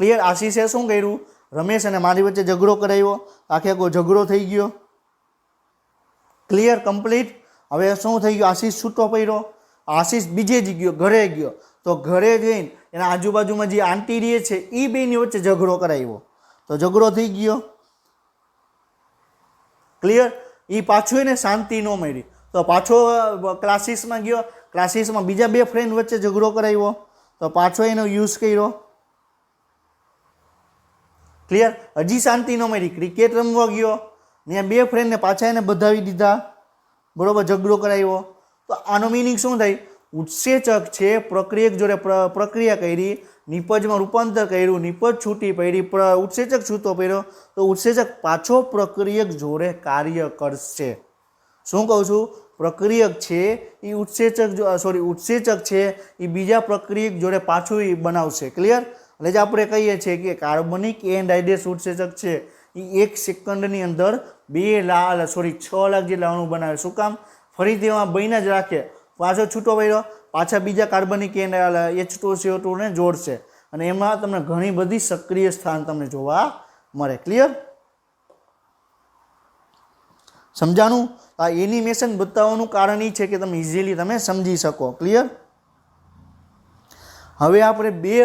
ક્લિયર? આશીષે શું કર્યું, રમેશ અને મારી વચ્ચે ઝઘડો કરાવ્યો, આખે આખો ઝઘડો થઈ ગયો. ક્લિયર? કમ્પ્લીટ. હવે શું થઈ ગયું, આશીષ છૂટો પડ્યો. આશીષ બીજે જ ગયો, ઘરે ગયો. તો ઘરે જઈને એના આજુબાજુમાં જે આંટી રહે છે એ બેની વચ્ચે ઝઘડો કરાવ્યો, તો ઝઘડો થઈ ગયો. ક્લિયર? એ પાછું એને શાંતિ ન મળી, તો પાછો ક્લાસીસમાં ગયો, ક્લાસીસમાં બીજા બે ફ્રેન્ડ વચ્ચે ઝઘડો કરાવ્યો, તો પાછો એનો યુઝ કર્યો. ક્લિયર? હજી શાંતિ ન મળી, ક્રિકેટ રમવા ગયો, ત્યાં બે ફ્રેન્ડને પાછા એને બધાવી દીધા, બરોબર, ઝઘડો કરાવ્યો. તો આનો મિનિંગ શું થાય, ઉત્સેચક છે પ્રક્રિયક જોડે પ્રક્રિયા કરી, નિપજમાં રૂપાંતર કર્યું, નિપજ છૂટી પડી, ઉત્સેચક છૂટો પડ્યો, તો ઉત્સેચક પાછો પ્રક્રિયક જોડે કાર્ય કરશે. શું કહું છું, પ્રક્રિયક છે એ ઉત્સેચક છે એ બીજા પ્રક્રિયક જોડે પાછું એ બનાવશે. ક્લિયર? એટલે જ આપણે કહીએ છીએ કે કાર્બનિક એનહાઇડ્રેસ ઉત્સેચક છે એ 1 સેકન્ડની અંદર 6 લાખ જેટલા અણુ બનાવે. શું કામ? ફરીથી એમાં બહીને જ રાખે, પાછો છૂટો પડ્યો, પાછા બીજા કાર્બનિક H2CO2 ને જોડશે અને એમાં તમને ઘણી બધી સક્રિય સ્થાન તમને જોવા મળે. ક્લિયર? સમજાણું? આ એનિમેશન બતાવવાનું કારણ એ છે કે તમે ઇઝીલી તમે સમજી શકો. ક્લિયર? હવે આપણે બે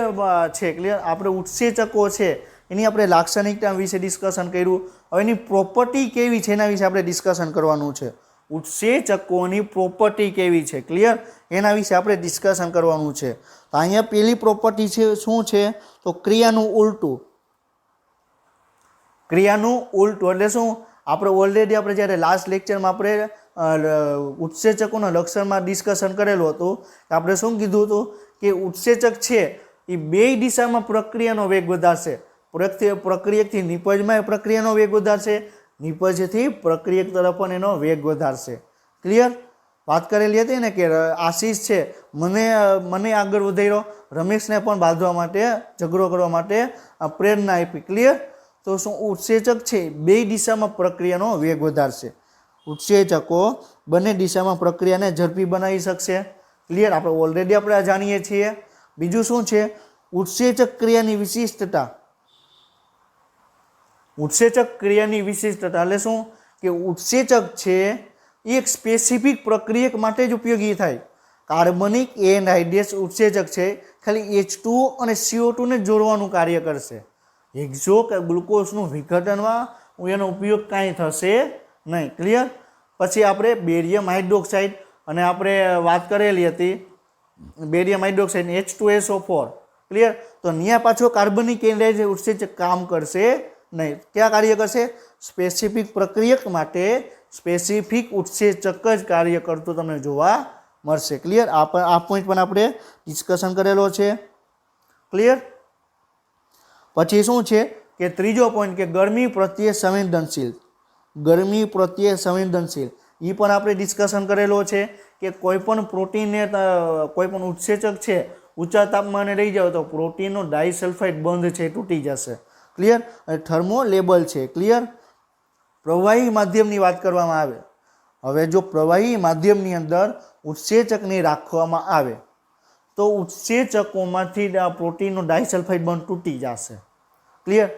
છે. ક્લિયર? આપણે ઉત્સેચકો છે એની આપણે લાક્ષણિકતા વિશે ડિસ્કશન કર્યું. હવે એની પ્રોપર્ટી કેવી છે એના વિશે આપણે ડિસ્કશન કરવાનું છે. ઉત્સેચકોની પ્રોપર્ટી કેવી છે, ક્લિયર, એના વિશે આપણે ડિસ્કશન કરવાનું છે. તો અહીંયા પહેલી પ્રોપર્ટી છે શું છે, તો ક્રિયાનું ઉલટું. ક્રિયાનું ઉલટું એટલે શું, આપણે ઓલરેડી આપણે જ્યારે લાસ્ટ લેક્ચરમાં આપણે ઉત્સેચકોના લક્ષણમાં ડિસ્કશન કરેલું હતું કે આપણે શું કીધું હતું કે ઉત્સેચક છે એ બે દિશામાં પ્રક્રિયાનો વેગ વધારશે. પ્રક્રિયકથી નિપજમાં પ્રક્રિયાનો વેગ વધારશે, નિપજથી પ્રક્રિયક તરફ પણ એનો વેગ વધારશે. ક્લિયર? વાત કરેલી હતી ને કે આશીષ છે મને આગળ વધાર્યો, રમેશને પણ બાંધવા માટે, ઝઘડો કરવા માટે પ્રેરણા આપી. ક્લિયર? તો શું ઉત્સેચક છે બે દિશામાં પ્રક્રિયાનો વેગ વધારશે. ઉત્સેચકો બંને દિશામાં પ્રક્રિયાને ઝડપી બનાવી શકશે. ક્લિયર? આપણે ઓલરેડી આપણે આ જાણીએ છીએ. બીજું શું છે, ઉત્સેચક ક્રિયાની વિશિષ્ટતા. ઉત્સેચક ક્રિયાની વિશિષ્ટતા એટલે શું કે ઉત્સેચક છે એક સ્પેસિફિક પ્રક્રિયક માટે જ ઉપયોગી થાય. કાર્બનિક એનહાઇડ્રેસ ઉત્સેચક છે ખાલી H2O અને CO2 ને જોડવાનું કાર્ય કરશે. હેક્ઝો કે ગ્લુકોઝનું વિઘટનમાં એનો ઉપયોગ કાંઈ થશે નહીં. ક્લિયર? પછી આપણે બેરિયમ હાઇડ્રોક્સાઇડ અને આપણે વાત કરેલી હતી બેરિયમ હાઇડ્રોક્સાઇડ H2SO4. ક્લિયર? તો ત્યાં પાછો કાર્બનિક એનહાઇડ્રેસ ઉત્સેચક કામ કરશે નહીં. ક્યાં કાર્ય કરશે? સ્પેસિફિક પ્રક્રિયક માટે સ્પેસિફિક ઉત્સેચક જ કાર્ય કરતું તમને જોવા મળશે. ક્લિયર? આ પોઈન્ટ પણ આપણે ડિસ્કશન કરેલો છે. ક્લિયર? પછી શું છે કે ત્રીજો પોઈન્ટ કે ગરમી પ્રત્યે સંવેદનશીલ. ગરમી પ્રત્યે સંવેદનશીલ એ પણ આપણે ડિસ્કશન કરેલો છે કે કોઈ પણ પ્રોટીનને કોઈ પણ ઉત્સેચક છે ઊંચા તાપમાને રહી જાવ તો પ્રોટીનનો ડાયસલ્ફાઇડ બંધ છે તૂટી જશે. ક્લિયર? અને થર્મો લેબલ છે. ક્લિયર? પ્રવાહી માધ્યમની વાત કરવામાં આવે, હવે જો પ્રવાહી માધ્યમની અંદર ઉત્સેચકને રાખવામાં આવે તો ઉત્સેચકોમાંથી પ્રોટીનનો ડાયસલ્ફાઇડ બંધ તૂટી જશે. ક્લિયર?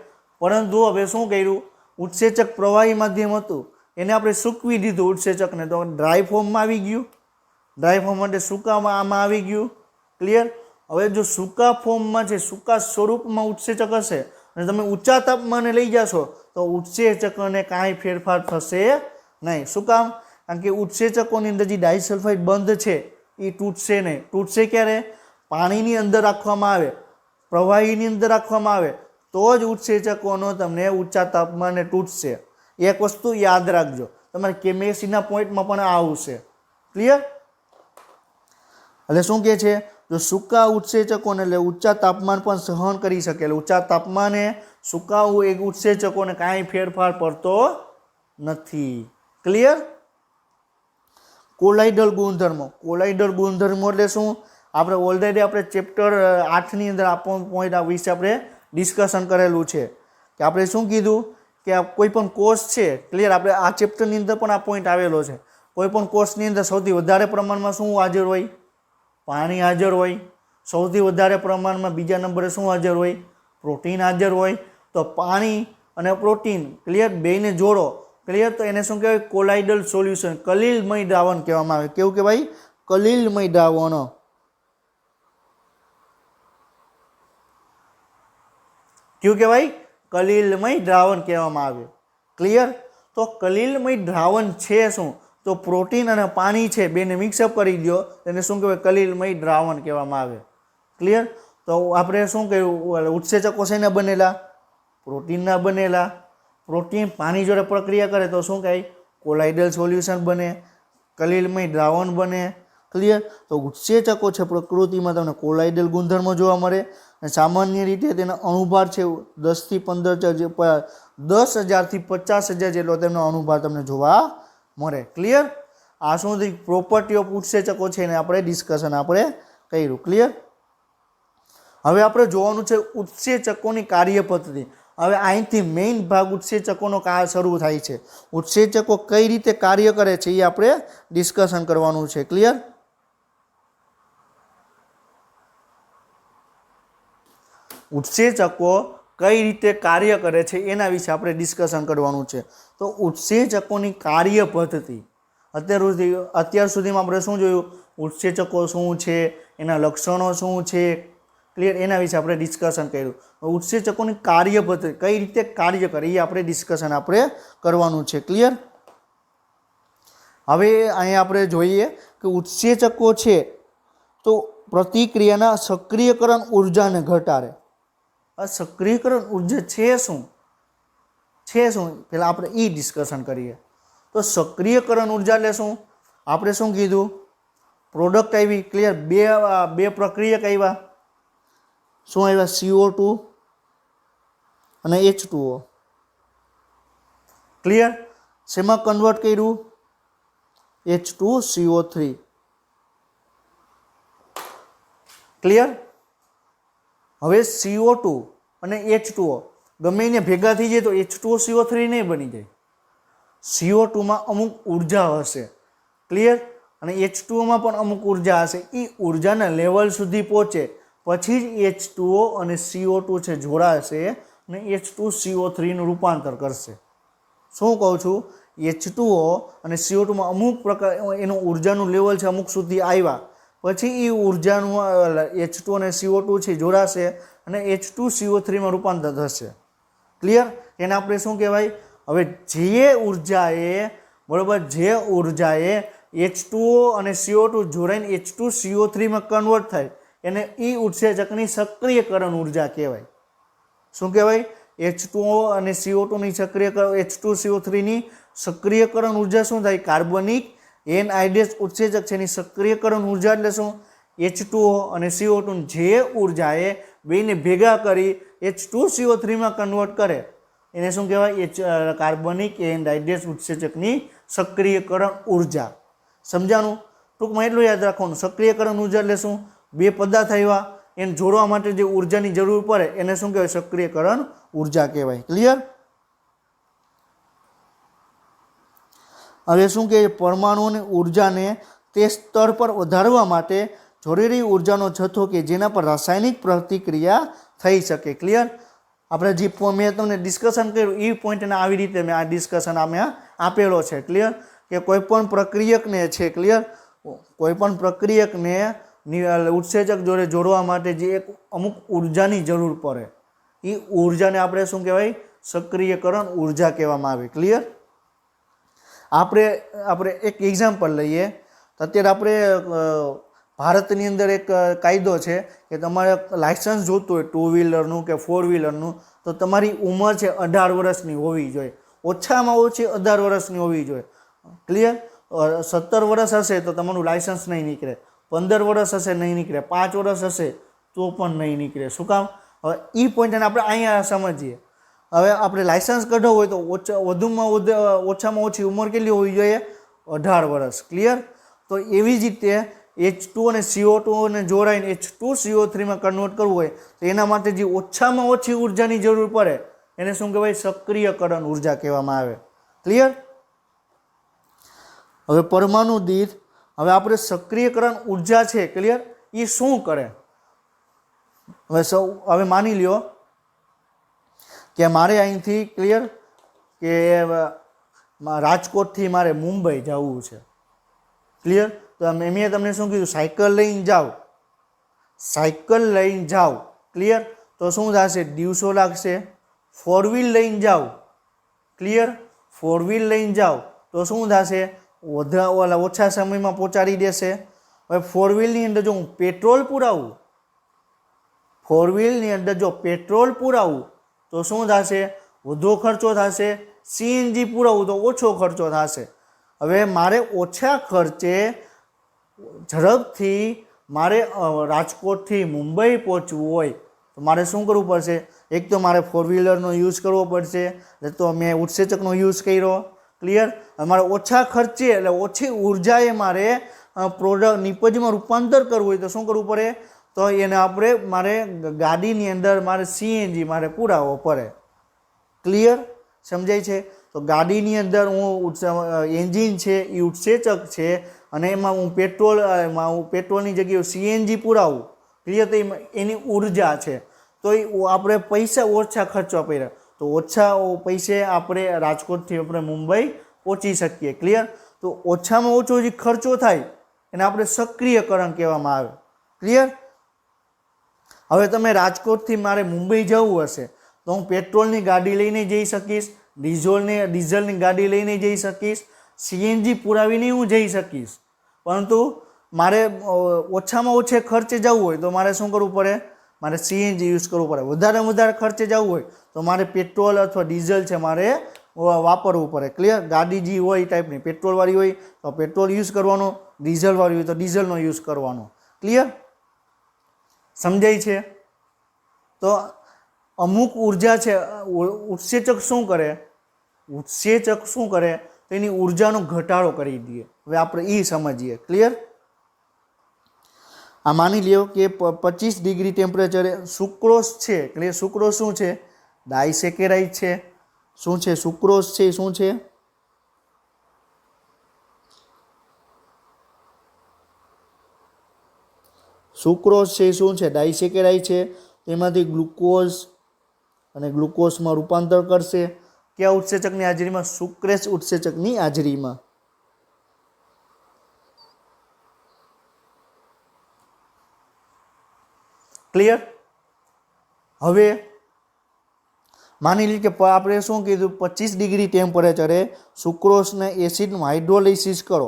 પરંતુ હવે શું કર્યું, ઉત્સેચક પ્રવાહી માધ્યમ હતું એને આપણે સૂકવી દીધું ઉત્સેચકને, તો ડ્રાય ફોર્મમાં આવી ગયું. ડ્રાય ફોર્મ માટે સૂકામાં આમાં આવી ગયું. ક્લિયર? હવે જો સૂકા ફોર્મમાં છે, સૂકા સ્વરૂપમાં ઉત્સેચક હશે અને તમે ઊંચા તાપમાને લઈ જશો તો ઉત્સેચકોને કાંઈ ફેરફાર થશે નહીં. શું કામ? કારણ કે ઉત્સેચકોની અંદર જે ડાયસલ્ફાઇડ બંધ છે એ તૂટશે નહીં. તૂટશે ક્યારે? પાણીની અંદર રાખવામાં આવે, પ્રવાહીની અંદર રાખવામાં આવે તો જ ઉત્સેચકોનો તમને ઊંચા તાપમાને તૂટશે. એક વસ્તુ યાદ રાખજો, તમારે કેમેસ્ટ્રીના પોઈન્ટમાં પણ આવશે. ક્લિયર? એટલે શું કહે છે, જો સૂકા ઉત્સેચકોને એટલે ઊંચા તાપમાન પણ સહન કરી શકે, એટલે ઊંચા તાપમાને સૂકા એક ઉત્સેચકોને કાંઈ ફેરફાર પડતો નથી. ક્લિયર? કોલાઇડલ ગુણધર્મો. કોલાઇડલ ગુણધર્મો એટલે શું, આપણે ઓલરેડી આપણે ચેપ્ટર 8ની અંદર આ પોઈન્ટ વિશે આપણે ડિસ્કશન કરેલું છે કે આપણે શું કીધું કે આ કોઈ પણ કોષ છે, ક્લિયર, આપણે આ ચેપ્ટરની અંદર પણ આ પોઈન્ટ આવેલો છે. કોઈ પણ કોષની અંદર સૌથી વધારે પ્રમાણમાં શું હાજર હોય? પાણી હાજર હોય. સૌથી વધારે પ્રમાણમાં બીજા નંબરે શું હાજર હોય? પ્રોટીન હાજર હોય. તો પાણી અને પ્રોટીન, ક્લિયર, બેયને જોડો, ક્લિયર, તો એને શું કહેવાય? કોલાઇડલ સોલ્યુશન, કલીલમય દ્રાવણ કહેવામાં આવે. કેવું કહેવાય? કલીલમય દ્રાવણ. કેવું કહેવાય? કલીલમય દ્રાવણ કહેવામાં આવે. ક્લિયર? તો કલીલમય દ્રાવણ છે શું? તો પ્રોટીન અને પાણી છે, બેને મિક્સઅપ કરી દો, એને શું કહેવાય? કલીલમય દ્રાવણ કહેવામાં આવે. ક્લિયર? તો આપણે શું કહ્યું? ઉત્સેચકો શેના બનેલા? પ્રોટીનના બનેલા. પ્રોટીન પાણી જોડે પ્રક્રિયા કરે તો શું કહે? કોલાઇડલ સોલ્યુશન બને, કલીલમય દ્રાવણ બને. ક્લિયર? તો ઉત્સેચકો છે પ્રકૃતિમાં તમને કોલાઇડલ ગુણધર્મો જોવા મળે અને સામાન્ય રીતે તેનો અણુભાર છે 10,000 થી 50,000 જેટલો તેનો અણુભાર તમને જોવા મળે. ક્લિયર? આ શું થઈ? પ્રોપર્ટી ઓફ ઉત્સેચકો છે એને આપણે ડિસ્કશન આપણે કર્યું. ક્લિયર? હવે આપણે જોવાનું છે ઉત્સેચકોની કાર્ય પદ્ધતિ. હવે અહીંથી મેઇન ભાગ ઉત્સેચકોનો શરૂ થાય છે. ઉત્સેચકો કઈ રીતે કાર્ય કરે છે એ આપણે ડિસ્કશન કરવાનું છે. ક્લિયર? ઉત્સેચકો કઈ રીતે કાર્ય કરે છે એના વિશે આપણે ડિસ્કશન કરવાનું છે. તો ઉત્સેચકોની કાર્ય પદ્ધતિ અત્યાર સુધીમાં આપણે શું જોયું? ઉત્સેચકો શું છે, એના લક્ષણો શું છે, ક્લિયર, એના વિશે આપણે ડિસ્કશન કર્યું. ઉત્સેચકોની કાર્ય પદ્ધતિ કઈ રીતે કાર્ય કરે એ આપણે ડિસ્કશન આપણે કરવાનું છે. ક્લિયર? હવે અહીંયા આપણે જોઈએ કે ઉત્સેચકો છે તો પ્રતિક્રિયાના સક્રિયકરણ ઉર્જાને ઘટાડે. આ સક્રિયકરણ ઉર્જા છે શું? પહેલાં આપણે એ ડિસ્કશન કરીએ. તો સક્રિયકરણ ઉર્જા એટલે શું? આપણે શું કીધું? પ્રોડક્ટ આવી. ક્લિયર? બે પ્રક્રિયક આવ્યા. શું આવ્યા? CO2 અને H2O. ક્લિયર? શેમાં કન્વર્ટ કર્યું? H2CO3. ક્લિયર? હવે CO2 અને H2O ગમે એને ભેગા થઈ જાય તો H2CO3 નહીં બની જાય. CO2 માં અમુક ઉર્જા હશે. ક્લિયર? અને H2O પણ અમુક ઉર્જા હશે. એ ઉર્જાના લેવલ સુધી પહોંચે પછી જ H2O અને CO2 છે જોડાશે અને H2CO3 નું રૂપાંતર કરશે. શું કહું છું? H2O અને CO2માં અમુક પ્રકાર એનું ઉર્જાનું લેવલ છે અમુક સુધી આવ્યા પછી એ ઉર્જાનું H2 અને CO2 છે જોડાશે અને H2CO3 માં રૂપાંતર થશે. ક્લિયર? એને આપણે શું કહેવાય? હવે જે ઉર્જાએ H2O અને CO2 જોડાઈને H2CO3 માં કન્વર્ટ થાય એને એ ઉત્સેચકની સક્રિયકરણ ઉર્જા કહેવાય. શું કહેવાય? H2O અને CO2 ની H2CO3 ની સક્રિયકરણ ઉર્જા શું થાય? કાર્બનિક એનહાઇડ્રેસ ઉત્સેચક છે એની સક્રિયકરણ ઉર્જા એટલે શું? H2O અને CO2 જે ઉર્જાએ બેને ભેગા કરી H2CO3 માં કન્વર્ટ કરે એને શું કહેવાય? કાર્બનિક એનહાઇડ્રેસ ઉત્સેચકની સક્રિયકરણ ઉર્જા. સમજાણું? ટૂંકમાં એટલું યાદ રાખવાનું, સક્રિયકરણ ઉર્જા એટલે શું? બે પદાર્થ આવ્યા એને જોડવા માટે જે ઉર્જાની જરૂર પડે એને શું કહેવાય? સક્રિયકરણ ઉર્જા કહેવાય. ક્લિયર? હવે શું કહે? પરમાણુઓની ઉર્જાને તે સ્તર પર વધારવા માટે જરૂરી ઉર્જાનો જથ્થો કે જેના પર રાસાયણિક પ્રતિક્રિયા થઈ શકે. ક્લિયર? આપણે જે મેં તમને ડિસ્કશન કર્યું એ પોઈન્ટને આવી રીતે મેં આ ડિસ્કશન અમે આપેલો છે. ક્લિયર? કે કોઈ પણ પ્રક્રિયકને છે, ક્લિયર, કોઈ પણ પ્રક્રિયકને ઉત્સેચક જોડે જોડવા માટે જે એક અમુક ઉર્જાની જરૂર પડે એ ઉર્જાને આપણે શું કહેવાય? સક્રિયકરણ ઉર્જા કહેવામાં આવે. ક્લિયર? આપણે એક એક્ઝામ્પલ લઈએ તો અત્યારે આપણે ભારતની અંદર એક કાયદો છે કે તમારે લાયસન્સ જોતું હોય 2 વ્હીલરનું કે 4 વ્હીલરનું તો તમારી ઉંમર છે 18 વર્ષની હોવી જોઈએ. ઓછામાં ઓછી 18 વર્ષની હોવી જોઈએ. ક્લિયર? 17 વર્ષ હશે તો તમારું લાયસન્સ નહીં નીકળે, 15 વર્ષ હશે નહીં નીકળે, 5 વર્ષ હશે તો પણ નહીં નીકળે. શું કામ? હવે એ પોઈન્ટને આપણે અહીંયા સમજીએ. હવે આપણે લાયસન્સ કઢાવવું હોય તો ઓછામાં ઓછી ઉંમર કેટલી હોવી જોઈએ? 18 વર્ષ. ક્લિયર? તો એવી જ રીતે H2 અને CO2 ને જોડાઈને H2CO3 માં કન્વર્ટ કરવું હોય તો એના માટે જે ઓછામાં ઓછી ઉર્જાની જરૂર પડે એને શું કહેવાય? સક્રિયકરણ ઉર્જા કહેવામાં આવે. ક્લિયર? હવે પરમાણુ દીઠ હવે આપણે સક્રિયકરણ ઉર્જા છે, ક્લિયર, એ શું કરે? હવે માની લ્યો કે મારે અહીંથી, ક્લિયર, કે રાજકોટથી મારે મુંબઈ જવું છે. ક્લિયર? તો મેં તમને શું કીધું? સાયકલ લઈને જાઓ, સાયકલ લઈને જાઓ. ક્લિયર? તો શું થશે? દિવસો લાગશે. 4 વ્હીલ લઈને જાઓ, ક્લિયર, 4 વ્હીલ લઈને જાઓ તો શું થશે? ઓછા સમયમાં પહોંચાડી દેશે. હવે 4 વ્હીલની અંદર જો હું પેટ્રોલ પુરાવું, 4 વ્હીલની અંદર જો પેટ્રોલ પુરાવું તો શું થશે? વધુ ખર્ચો થશે. સીએનજી પુરાવું તો ઓછો ખર્ચો થશે. હવે મારે ઓછા ખર્ચે ઝડપથી મારે રાજકોટથી મુંબઈ પહોંચવું હોય તો મારે શું કરવું પડશે? એક તો મારે 4 વ્હીલરનો યુઝ કરવો પડશે, તો મેં ઉત્સેચકનો યુઝ કર્યો. ક્લિયર? મારે ઓછા ખર્ચે એટલે ઓછી ઉર્જાએ મારે પ્રોડક્ટ નિપજમાં રૂપાંતર કરવું હોય તો શું કરવું પડે? તો એને મારે ગાડીની અંદર મારે સીએનજી મારે પુરાવવો પડે. ક્લિયર? સમજાય છે? તો ગાડીની અંદર હું એન્જિન છે એ ઉત્સેચક છે અને એમાં હું પેટ્રોલની જગ્યાએ સીએનજી પુરાવું. ક્લિયર? તો એની ઉર્જા છે. તો આપણે પૈસા ઓછા ખર્ચવા પડ્યા તો ઓછા પૈસે આપણે રાજકોટથી આપણે મુંબઈ પહોંચી શકીએ. ક્લિયર? તો ઓછામાં ઓછો જે ખર્ચો થાય એને આપણે સક્રિયકરણ કહેવામાં આવે. ક્લિયર? હવે તમે રાજકોટથી મારે મુંબઈ જવું હશે તો હું પેટ્રોલની ગાડી લઈને જઈ શકીશ, ડીઝલની ગાડી લઈને જઈ શકીશ, સીએનજી પુરાવીને હું જઈ શકીશ. પરંતુ મારે ઓછામાં ઓછે ખર્ચે જવું હોય તો મારે શું કરવું પડે? મારે સીએનજી યુઝ કરવું પડે. વધારે ખર્ચે જવું હોય તો મારે પેટ્રોલ અથવા ડીઝલ છે મારે વાપરવું પડે. ક્લિયર? ગાડી જે હોય એ ટાઈપની પેટ્રોલવાળી હોય તો પેટ્રોલ યુઝ કરવાનો, ડીઝલવાળી હોય તો ડીઝલનો યુઝ કરવાનો. ક્લિયર? સમજાય છે? તો અમુક ઉર્જા છે, ઉત્સેચક શું કરે? ઉત્સેચક શું કરે? તો એની ઉર્જાનો ઘટાડો કરી દે. હવે આપણે એ સમજીએ. ક્લિયર? આ માની લ્યો કે 25 ડિગ્રી ટેમ્પરેચરે સુક્રોઝ છે. ક્લિયર? સુક્રોઝ શું છે? ડાયસેકેરાઇડ છે. શું છે? સુક્રોઝ છે. શું છે? સુક્રોઝ છે. શું છે? ડાયસેકેરાઇડ છે. તેમાંથી ગ્લુકોઝ અને ગ્લુકોઝમાં રૂપાંતર કરશે. કયા ઉત્સેચકની હાજરીમાં? સુક્રેસ ઉત્સેચકની હાજરીમાં. ક્લિયર? હવે માની લી કે આપણે શું કીધું? 25 ડિગ્રી ટેમ્પરેચરે સુક્રોઝને એસિડનું હાઇડ્રોલાઇસિસ કરો.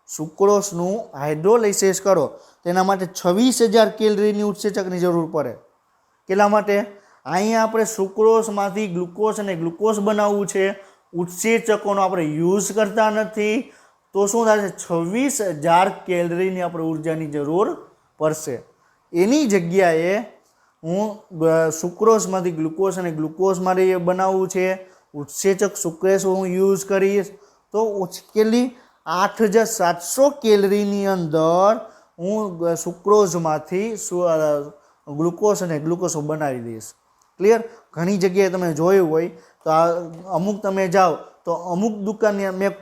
સુક્રોઝનું હાઇડ્રોલાઇસિસ કરો તેના માટે 26,000 કેલરીની ઉત્સેચકની જરૂર પડે. કેટલા માટે? અહીંયા આપણે સુક્રોઝમાંથી ગ્લુકોઝ અને ગ્લુકોઝ બનાવવું છે. ઉત્સેચકોનો આપણે યુઝ કરતા નથી તો શું થશે? 26,000 કેલરીની આપણે ઉર્જાની જરૂર પડશે. એની જગ્યાએ હું સુક્રોઝમાંથી ગ્લુકોઝ અને ગ્લુકોઝ મારે બનાવવું છે, ઉત્સેચક સુક્રેસ હું યુઝ કરીશ તો કેટલી? 8,700 કેલરીની અંદર હું સુક્રોઝમાંથી ગ્લુકોઝ અને ગ્લુકોઝ બનાવી દઈશ. ક્લિયર? ઘણી જગ્યાએ તમે જોયું હોય તો અમુક તમે જાઓ તો અમુક દુકાનની મેં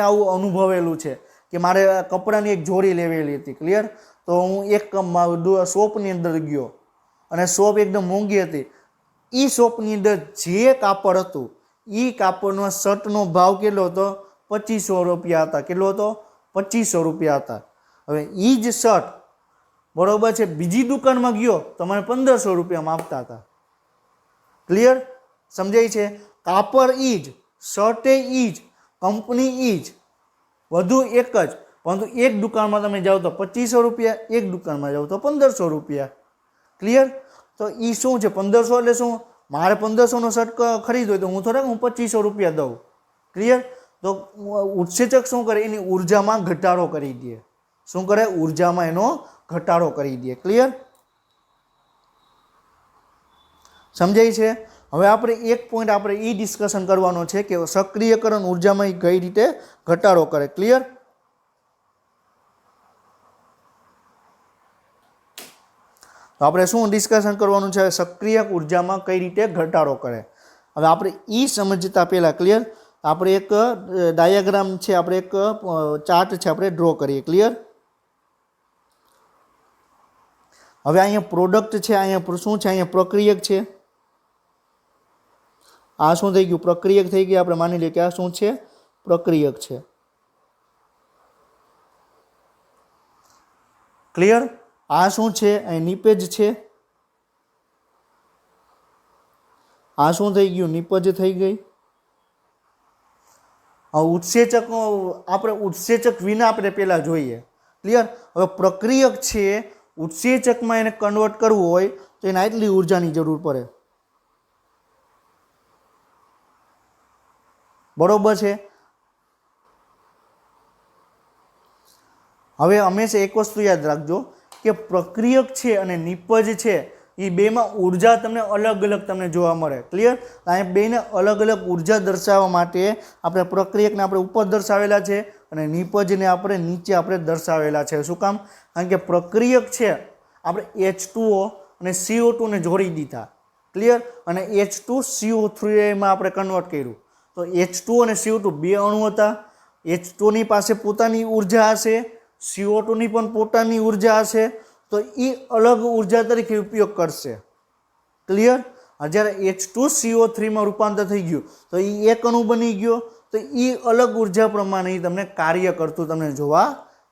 આવું અનુભવેલું છે કે મારે કપડાની એક જોડી લેવેલી હતી. ક્લિયર? તો હું એક શોપની અંદર ગયો અને શોપ એકદમ મોંઘી હતી. એ શોપની અંદર જે કાપડ હતું એ કાપડનો શર્ટનો ભાવ કેટલો હતો? 2500 રૂપિયા હતા. કેટલો હતો? 2500 રૂપિયા હતા. હવે એ જ શર્ટ બરોબર છે બીજી દુકાનમાં ગયો તો મને 1500 રૂપિયામાં આપતા હતા. ક્લિયર? સમજાય છે? કાપડ ઈ જ, શર્ટે ઈ જ, કંપની ઈ જ, બધું એક જ, પરંતુ એક દુકાનમાં તમે જાઓ તો 2500 રૂપિયા, એક દુકાનમાં જાઓ તો 1500 રૂપિયા. ક્લિયર? તો એ શું છે? 1500 એટલે શું? મારે 1500નો શર્ટ ખરીદવો હોય તો હું થોડાક 2500 રૂપિયા દઉં. ક્લિયર? તો ઉત્સેચક શું કરે? એની ઉર્જામાં ઘટાડો કરી દે. શું કરે? ઉર્જામાં એનો ઘટાડો કરી દે. ક્લિયર? સમજાય છે? હવે આપણે એક પોઈન્ટ આપણે એ ડિસ્કશન કરવાનો છે કે સક્રિયકરણ ઉર્જામાં કઈ રીતે ઘટાડો કરે. ક્લિયર? તો આપણે શું ડિસ્કશન કરવાનું છે? સક્રિય ઉર્જામાં કઈ રીતે ઘટાડો કરે. હવે આપણે એ સમજતા પહેલાં ક્લિયર આપણે એક ડાયાગ્રામ છે, આપણે એક ચાર્ટ છે, આપણે ડ્રો કરીએ. ક્લિયર. હવે અહીંયા પ્રોડક્ટ છે, અહીંયા શું છે, અહીંયા પ્રક્રિયક છે. આ શું થઈ ગયું? પ્રક્રિયક થઈ ગયું. આપણે માની લઈએ કે આ શું છે? પ્રક્રિયક છે. ક્લિયર. આ શું છે? અહીં નિપેજ છે. આ શું થઈ ગયું? નિપજ થઈ ગઈ. ઉત્સેચક આપણે ઉત્સેચક વિના આપણે પહેલાં જોઈએ. ક્લિયર. હવે પ્રક્રિયક છે, ઉત્સેચકમાં એને કન્વર્ટ કરવું હોય તો એને આટલી ઉર્જાની જરૂર પડે. બરોબર છે. હવે હંમેશા એક વસ્તુ યાદ રાખજો કે પ્રક્રિયક છે અને નિપજ છે એ બેમાં ઉર્જા તમને અલગ અલગ તમને જોવા મળે. ક્લિયર. અહીંયા બેને અલગ અલગ ઉર્જા દર્શાવવા માટે આપણે પ્રક્રિયકને આપણે ઉપર દર્શાવેલા છે અને નિપજને આપણે નીચે આપણે દર્શાવેલા છે. શું કામ? કારણ કે પ્રક્રિયક છે આપણે H2O અને CO2 ને જોડી દીધા. ક્લિયર. અને H2CO3 આપણે કન્વર્ટ કર્યું. તો H2O અને CO2 બે અણુ હતા. H2 ની પાસે પોતાની ઉર્જા હશે, CO2 ની પણ પોતાની ઉર્જા હશે, તો એ અલગ ઉર્જા તરીકે ઉપયોગ કરશે. ક્લિયર. જ્યારે H2CO3 માં રૂપાંતર થઈ ગયું તો એ એક અણુ બની ગયો, તો એ અલગ ઉર્જા પ્રમાણે તમને કાર્ય કરતું તમને જોવા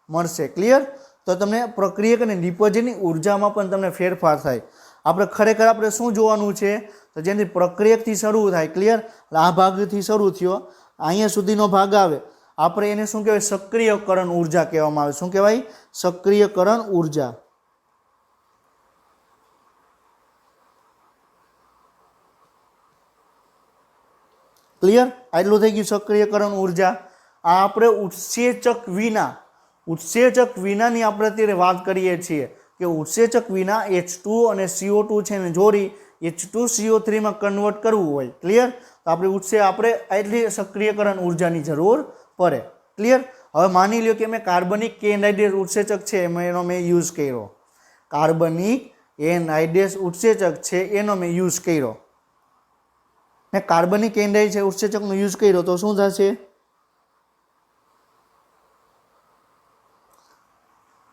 મળશે. ક્લિયર. તો તમને પ્રક્રિયક અને નિપજની ઉર્જામાં પણ તમને ફેરફાર થાય. આપણે ખરેખર આપણે શું જોવાનું છે? તો જેની પ્રક્રિયકથી શરૂ થાય. ક્લિયર. આ ભાગથી શરૂ થયો, અહીંયા સુધીનો ભાગ આવે, આપણે એને શું કહેવાય? સક્રિયકરણ ઉર્જા કહેવામાં આવે. શું કહેવાય? સક્રિયકરણ ઉર્જા. ક્લિયર. આટલું થઈ ગયું સક્રિયકરણ ઉર્જા. આ આપણે ઉત્સેચક વિનાની આપણે અત્યારે વાત કરીએ છીએ કે ઉત્સેચક વિના H2 અને CO2 છે ને જોડી H2CO3 માં કન્વર્ટ કરવું હોય. ક્લિયર. તો આપણે આટલી સક્રિયકરણ ઉર્જાની જરૂર પડે. ક્લિયર. હવે માની લો કે મેં કાર્બનિક એનહાઇડ્રેસ ઉત્સેચક છે એનો મેં યુઝ કર્યો. કાર્બનિક એનહાઇડ્રેસ ઉત્સેચક છે એનો મેં યુઝ કર્યો. ને કાર્બનિક એનહાઇડ્રેસ ઉત્સેચકનો યુઝ કર્યો તો શું થશે?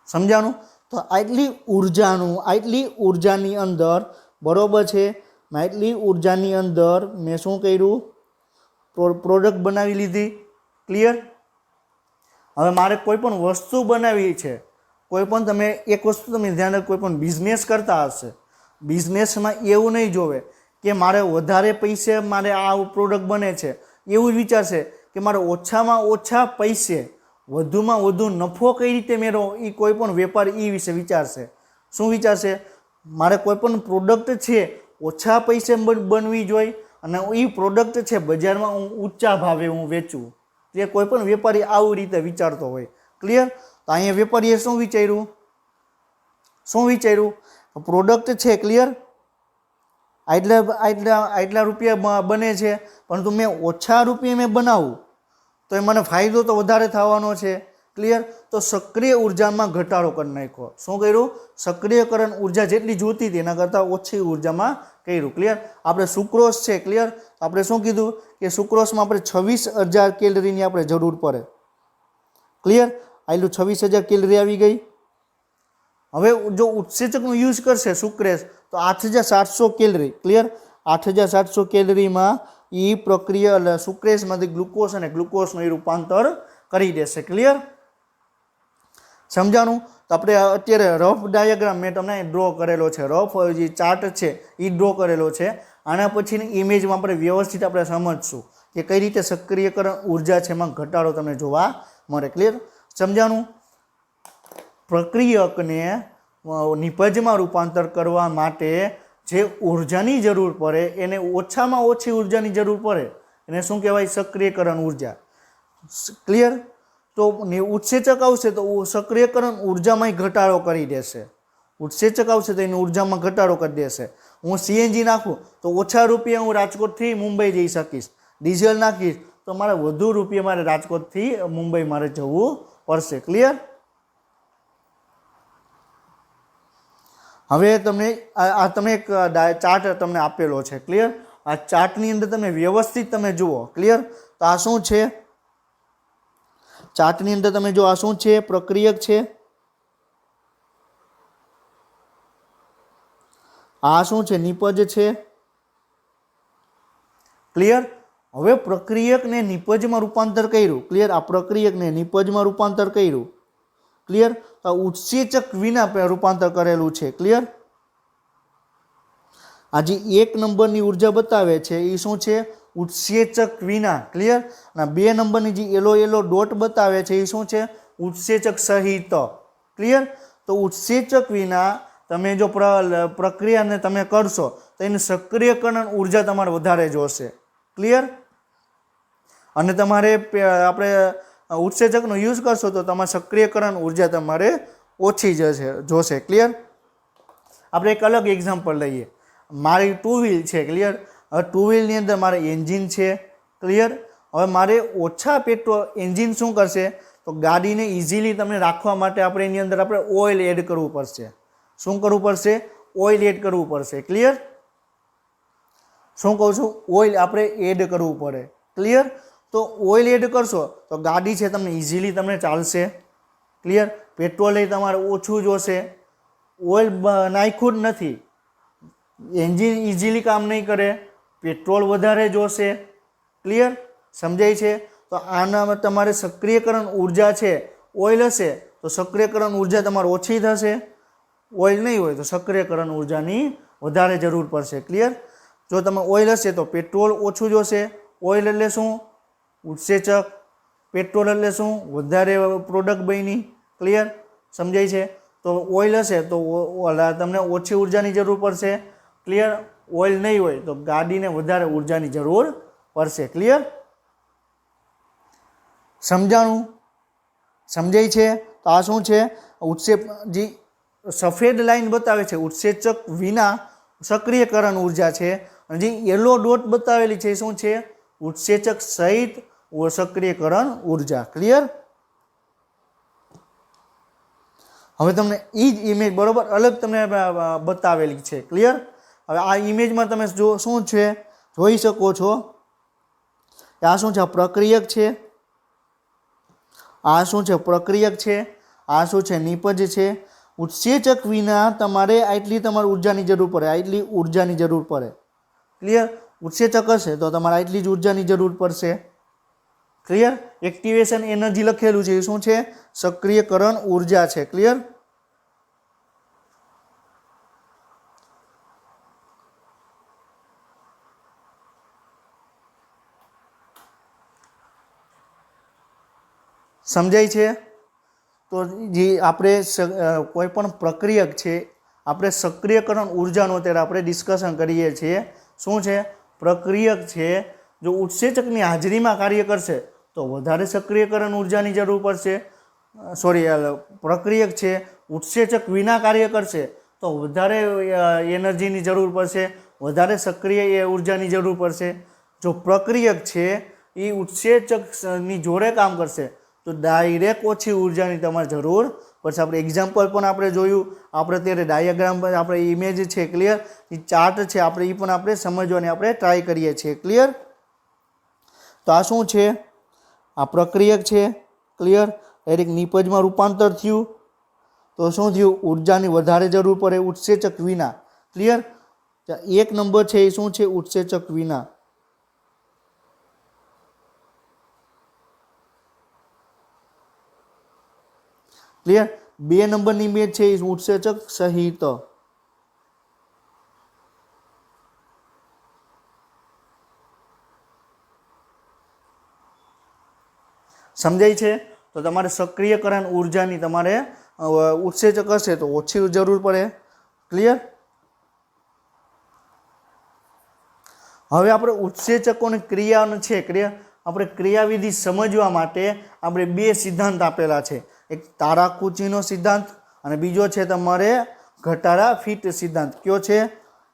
સમજાણું? તો આટલી ઉર્જાની અંદર, બરોબર છે, આટલી ઉર્જાની અંદર મેં શું કર્યું? પ્રોડક્ટ બનાવી લીધી. ક્લિયર. હવે મારે કોઈ પણ વસ્તુ બનાવવી છે, કોઈ પણ તમે એક વસ્તુ તમે ધ્યાન રાખો, કોઈ પણ બિઝનેસ કરતા હશે, બિઝનેસમાં એવું નહીં જોવે કે મારે વધારે પૈસે મારે આ પ્રોડક્ટ બને છે, એવું જ વિચારશે કે મારે ઓછામાં ઓછા પૈસે વધુમાં વધુ નફો કઈ રીતે મેળવો. એ કોઈ પણ વેપારી એ વિશે વિચારશે. શું વિચારશે? મારે કોઈ પણ પ્રોડક્ટ છે ઓછા પૈસે બનવી જોઈએ અને એ પ્રોડક્ટ છે બજારમાં હું ઊંચા ભાવે હું વેચું. જે કોઈ પણ વેપારી આવી રીતે વિચારતો હોય. ક્લિયર. તો અહીંયા વેપારીએ શું વિચાર્યું? પ્રોડક્ટ છે. ક્લિયર. આટલા રૂપિયા બને છે, પરંતુ મેં ઓછા રૂપિયા મેં બનાવું તો એ મને ફાયદો તો વધારે થવાનો છે. ક્લિયર. તો સક્રિય ઉર્જામાં ઘટાડો કરી નાખ્યો. શું કર્યું? સક્રિયકરણ ઉર્જા જેટલી જોતી હતી એના કરતાં ઓછી ઉર્જામાં કર્યું. ક્લિયર. આપણે સુક્રોસ છે. ક્લિયર. આપણે શું કીધું કે સુક્રોસમાં આપણે 26,000 કેલરીની આપણે જરૂર પડે. ક્લિયર. આટલું 26,000 કેલરી આવી ગઈ. હવે જો ઉત્સેચકનો યુઝ કરશે સુક્રેસ તો 8,700 કેલરી. ક્લિયર. 8,700 કેલરીમાં એ પ્રક્રિયા એટલે સુક્રેસમાંથી ગ્લુકોઝ અને ગ્લુકોઝનું એ રૂપાંતર કરી દેશે. ક્લિયર. સમજાણું? તો આપણે અત્યારે રફ ડાયાગ્રામ મેં તમને ડ્રો કરેલો છે, રફ જે ચાર્ટ છે એ ડ્રો કરેલો છે. આના પછીની ઇમેજમાં આપણે વ્યવસ્થિત આપણે સમજશું કે કઈ રીતે સક્રિયકરણ ઉર્જા છે એમાં ઘટાડો તમને જોવા મળે. ક્લિયર. સમજાણું? પ્રક્રિયકને નિપજમાં રૂપાંતર કરવા માટે જે ઉર્જાની જરૂર પડે એને ઓછામાં ઓછી ઉર્જાની જરૂર પડે એને શું કહેવાય? સક્રિયકરણ ઉર્જા. ક્લિયર. તો ઉત્સેચક આવશે તો સક્રિયકરણ ઉર્જામાં ઘટાડો કરી દેશે. ઉત્સેચક આવશે તો એની ઉર્જામાં ઘટાડો કરી દેશે. હું CNG નાખું તો ઓછા રૂપિયા હું રાજકોટથી મુંબઈ જઈ શકીશ. ડીઝલ નાખીશ તો મારે વધુ રૂપિયા મારે રાજકોટથી મુંબઈ મારે જવું પડશે. ક્લિયર. હવે તમને એક ચાર્ટ તમને આપેલો છે. ક્લિયર. આ ચાર્ટની અંદર તમે વ્યવસ્થિત તમે જુઓ. ક્લિયર? તો આ શું છે? ચાર્ટની અંદર તમે જો આ શું છે? પ્રક્રિયક છે. આ શું છે? નિપજ છે. ક્લિયર? હવે પ્રક્રિયકને નિપજમાં રૂપાંતર કર્યું. ક્લિયર? આ પ્રક્રિયકને નિપજમાં રૂપાંતર કર્યું. ક્લિયર? તો ઉત્સેચક વિના રૂપાંતર કરેલું છે. ક્લિયર? આ જે 1 નંબરની ઉર્જા બતાવે છે એ શું છે? ઉત્સેચક વિના. ક્લિયર? અને 2 નંબરની જે યલો ડોટ બતાવે છે એ શું છે? ઉત્સેચક સહિત. ક્લિયર? તો ઉત્સેચક વિના તમે જો પ્રક્રિયાને તમે કરશો તો એની સક્રિયકરણ ઉર્જા તમારે વધારે જોશે. ક્લિયર? અને તમારે આપણે ઉત્સેચકનો યુઝ કરશો તો તમારે સક્રિયકરણ ઉર્જા તમારે ઓછી જોશે. ક્લિયર? આપણે એક અલગ એક્ઝામ્પલ લઈએ. મારી 2 વ્હીલ છે. ક્લિયર? હવે 2 વ્હીલની અંદર મારે એન્જિન છે. ક્લિયર? હવે મારે ઓછા પેટ્રોલ એન્જિન શું કરશે? તો ગાડીને ઇઝીલી તમને રાખવા માટે આપણે એની અંદર આપણે ઓઇલ એડ કરવું પડશે. શું કરવું પડશે? ઓઇલ એડ કરવું પડશે. ક્લિયર? શું કહું છું? ઓઇલ આપણે એડ કરવું પડે. ક્લિયર? તો ઓઇલ એડ કરશો તો ગાડી છે તમને ઇઝીલી તમને ચાલશે. ક્લિયર? પેટ્રોલ એ તમારે ઓછું જોશે. ઓઇલ નાખ્યું જ નથી, એન્જિન ઇઝીલી કામ નહીં કરે, પેટ્રોલ વધારે જોશે. ક્લિયર? સમજાય છે? તો આનામાં તમારે સક્રિયકરણ ઉર્જા છે, ઓઇલ હશે તો સક્રિયકરણ ઉર્જા તમારે ઓછી થશે. ઓઇલ નહીં હોય તો સક્રિયકરણ ઉર્જાની વધારે જરૂર પડશે. ક્લિયર? જો તમે ઓઇલ હશે તો પેટ્રોલ ઓછું જોશે. ઓઇલ એટલે શું? ઉત્સેચક. પેટ્રોલ એટલે શું? વધારે પ્રોડક્ટ બની. ક્લિયર? સમજાય છે? તો ઓઇલ હશે તો તમને ઓછી ઉર્જાની જરૂર પડશે. ક્લિયર? ઓઇલ નહીં હોય તો ગાડીને વધારે ઉર્જાની જરૂર પડશે. ક્લિયર? સમજાણું? સમજાય છે? તો આ શું છે? જે સફેદ લાઈન બતાવે છે ઉત્સેચક વિના સક્રિયકરણ ઉર્જા છે, અને જે યલો ડોટ બતાવેલી છે શું છે? ઉત્સેચક સહિત સક્રિયકરણ ઉર્જા. ક્લિયર? હવે તમને એ જ ઇમેજ બરોબર અલગ તમને બતાવેલી છે. ક્લિયર? હવે આ ઇમેજમાં તમે જો શું છે જોઈ શકો છો. આ શું છે? પ્રક્રિયક છે. આ શું છે? પ્રક્રિયક છે. આ શું છે? નિપજ છે. ઉત્સેચક વિના તમારે આટલી તમારે ઉર્જાની જરૂર પડે, આટલી ઉર્જાની જરૂર પડે. ક્લિયર? ઉત્સેચક હશે તો તમારે આટલી જ ઉર્જાની જરૂર પડશે. ક્લિયર? એક્ટિવેશન એનર્જી લખેલું છે એ શું છે? સક્રિયકરણ ઉર્જા છે. ક્લિયર? સમજાય છે? તો જે આપણે કોઈ પણ પ્રક્રિયક છે આપણે સક્રિયકરણ ઉર્જાનું અત્યારે આપણે ડિસ્કશન કરીએ છીએ. શું છે? પ્રક્રિયક છે જો ઉત્સેચકની હાજરીમાં કાર્ય કરશે તો વધારે સક્રિયકરણ ઉર્જાની જરૂર પડશે. પ્રક્રિયક છે ઉત્સેચક વિના કાર્ય કરશે તો વધારે એનર્જીની જરૂર પડશે, વધારે સક્રિય ઉર્જાની જરૂર પડશે. જો પ્રક્રિયક છે એ ઉત્સેચકની જોડે કામ કરશે તો ડાયરેક્ટ ઓછી ઉર્જાની તમારે જરૂર પડશે. આપણે એક્ઝામ્પલ પણ આપણે જોયું, આપણે અત્યારે ડાયાગ્રામ પર આપણે ઇમેજ છે. ક્લિયર? એ ચાર્ટ છે આપણે એ પણ આપણે સમજવાની આપણે ટ્રાય કરીએ છીએ. ક્લિયર? તો આ શું છે? આ પ્રક્રિયક છે. ક્લિયર? ડાયરેક્ટ નિપજમાં રૂપાંતર થયું તો શું થયું? ઉર્જાની વધારે જરૂર પડે ઉત્સેચક વિના. ક્લિયર? 1 નંબર છે એ શું છે? ઉત્સેચક વિના. ક્લિયર? 2 નંબરની ઇમેજ છે એ ઉત્સેચક સહિત. સમજાય છે? તો તમારે સક્રિયકરણ ઉર્જાની તમારે ઉત્સેચક હશે તો ઓછી જરૂર પડે. ક્લિયર? હવે આપણે ઉત્સેચકોની ક્રિયાઓ છે. ક્લિયર? આપણે ક્રિયાવિધિ સમજવા માટે આપણે 2 સિદ્ધાંત આપેલા છે. એક તારાકુચીનો સિદ્ધાંત અને બીજો છે તમારે ઘટાડા ફિટ સિદ્ધાંત. કયો છે?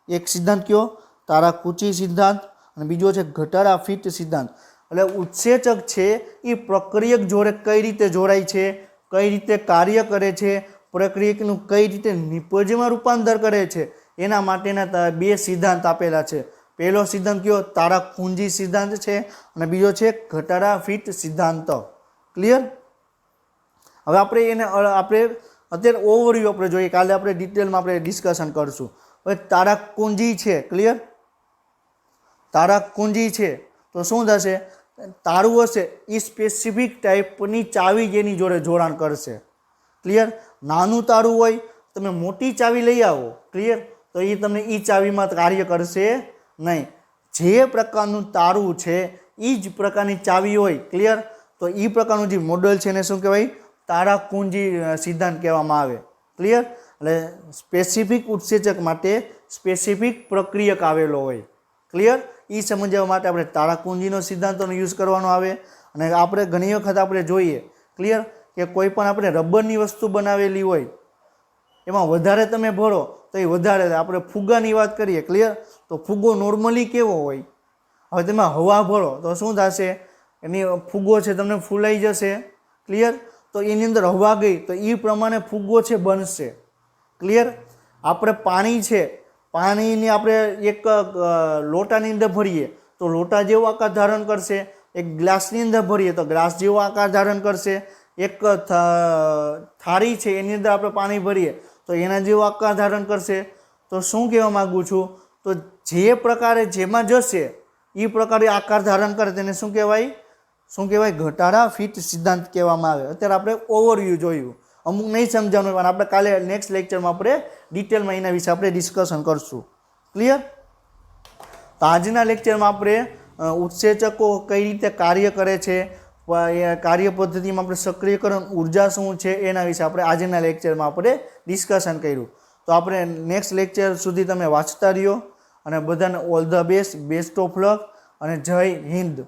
એક સિદ્ધાંત કયો? તારાકુચી સિદ્ધાંત, અને બીજો છે ઘટાડા ફિટ સિદ્ધાંત. એટલે ઉત્સેચક છે એ પ્રક્રિયક જોડે કઈ રીતે જોડાય છે, કઈ રીતે કાર્ય કરે છે, પ્રક્રિયકનું કઈ રીતે નિપજમાં રૂપાંતર કરે છે, એના માટેના 2 સિદ્ધાંત આપેલા છે. પહેલો સિદ્ધાંત કયો? તારાકુંજી સિદ્ધાંત છે અને બીજો છે ઘટાડા ફિટ સિદ્ધાંત. ક્લિયર? હવે આપણે એને આપણે અત્યારે ઓવરવ્યૂ આપણે જોઈએ, કાલે આપણે ડિટેલમાં આપણે ડિસ્કશન કરશું. હવે તારાકુંજી છે. ક્લિયર? તારાકુંજી છે તો શું થશે? તારું હશે એ સ્પેસિફિક ટાઈપની ચાવી જેની જોડે જોડાણ કરશે. ક્લિયર? નાનું તારું હોય તમે મોટી ચાવી લઈ આવો. ક્લિયર? તો એ તમને એ ચાવીમાં કાર્ય કરશે નહીં. જે પ્રકારનું તારું છે એ જ પ્રકારની ચાવી હોય. ક્લિયર? તો એ પ્રકારનું જે મોડલ છે એને શું કહેવાય? તારાકુંજી સિદ્ધાંત કહેવામાં આવે. ક્લિયર? એટલે સ્પેસિફિક ઉત્સેચક માટે સ્પેસિફિક પ્રક્રિયક આવેલો હોય. ક્લિયર? એ સમજવા માટે આપણે તારાકુંજીનો સિદ્ધાંતોનો યુઝ કરવાનો આવે. અને આપણે ઘણી વખત આપણે જોઈએ. ક્લિયર? કે કોઈ પણ આપણે રબરની વસ્તુ બનાવેલી હોય એમાં વધારે તમે ભરો તો એ વધારે. આપણે ફુગ્ગાની વાત કરીએ. ક્લિયર? તો ફુગ્ગો નોર્મલી કેવો હોય? હવે તમે હવા ભરો તો શું થશે? એની ફુગ્ગો છે તમને ફૂલાઈ જશે. ક્લિયર? તો એની અંદર હવા ગઈ તો એ પ્રમાણે ફુગ્ગો છે બનશે. ક્લિયર? આપણે પાણી છે, પાણીને આપણે એક લોટાની અંદર ભરીએ તો લોટા જેવો આકાર ધારણ કરશે. એક ગ્લાસની અંદર ભરીએ તો ગ્લાસ જેવો આકાર ધારણ કરશે. એક થાળી છે એની અંદર આપણે પાણી ભરીએ તો એના જેવો આકાર ધારણ કરશે. તો શું કહેવા માગું છું? તો જે પ્રકારે જેમાં જશે એ પ્રકારે આકાર ધારણ કરે તેને શું કહેવાય? શું કહેવાય? ઘટાડા ફિટ સિદ્ધાંત કહેવામાં આવે. અત્યારે આપણે ઓવરવ્યૂ જોયું, અમુક નહીં સમજાવવાનું પણ આપણે કાલે નેક્સ્ટ લેક્ચરમાં આપણે ડિટેલમાં એના વિશે આપણે ડિસ્કશન કરશું. ક્લિયર? તો આજના લેક્ચરમાં આપણે ઉત્સેચકો કઈ રીતે કાર્ય કરે છે, કાર્ય પદ્ધતિમાં આપણે સક્રિયકરણ ઉર્જા શું છે એના વિશે આપણે આજના લેક્ચરમાં આપણે ડિસ્કશન કર્યું. તો આપણે નેક્સ્ટ લેક્ચર સુધી તમે વાંચતા રહ્યો અને બધાને all the best of luck અને જય હિન્દ.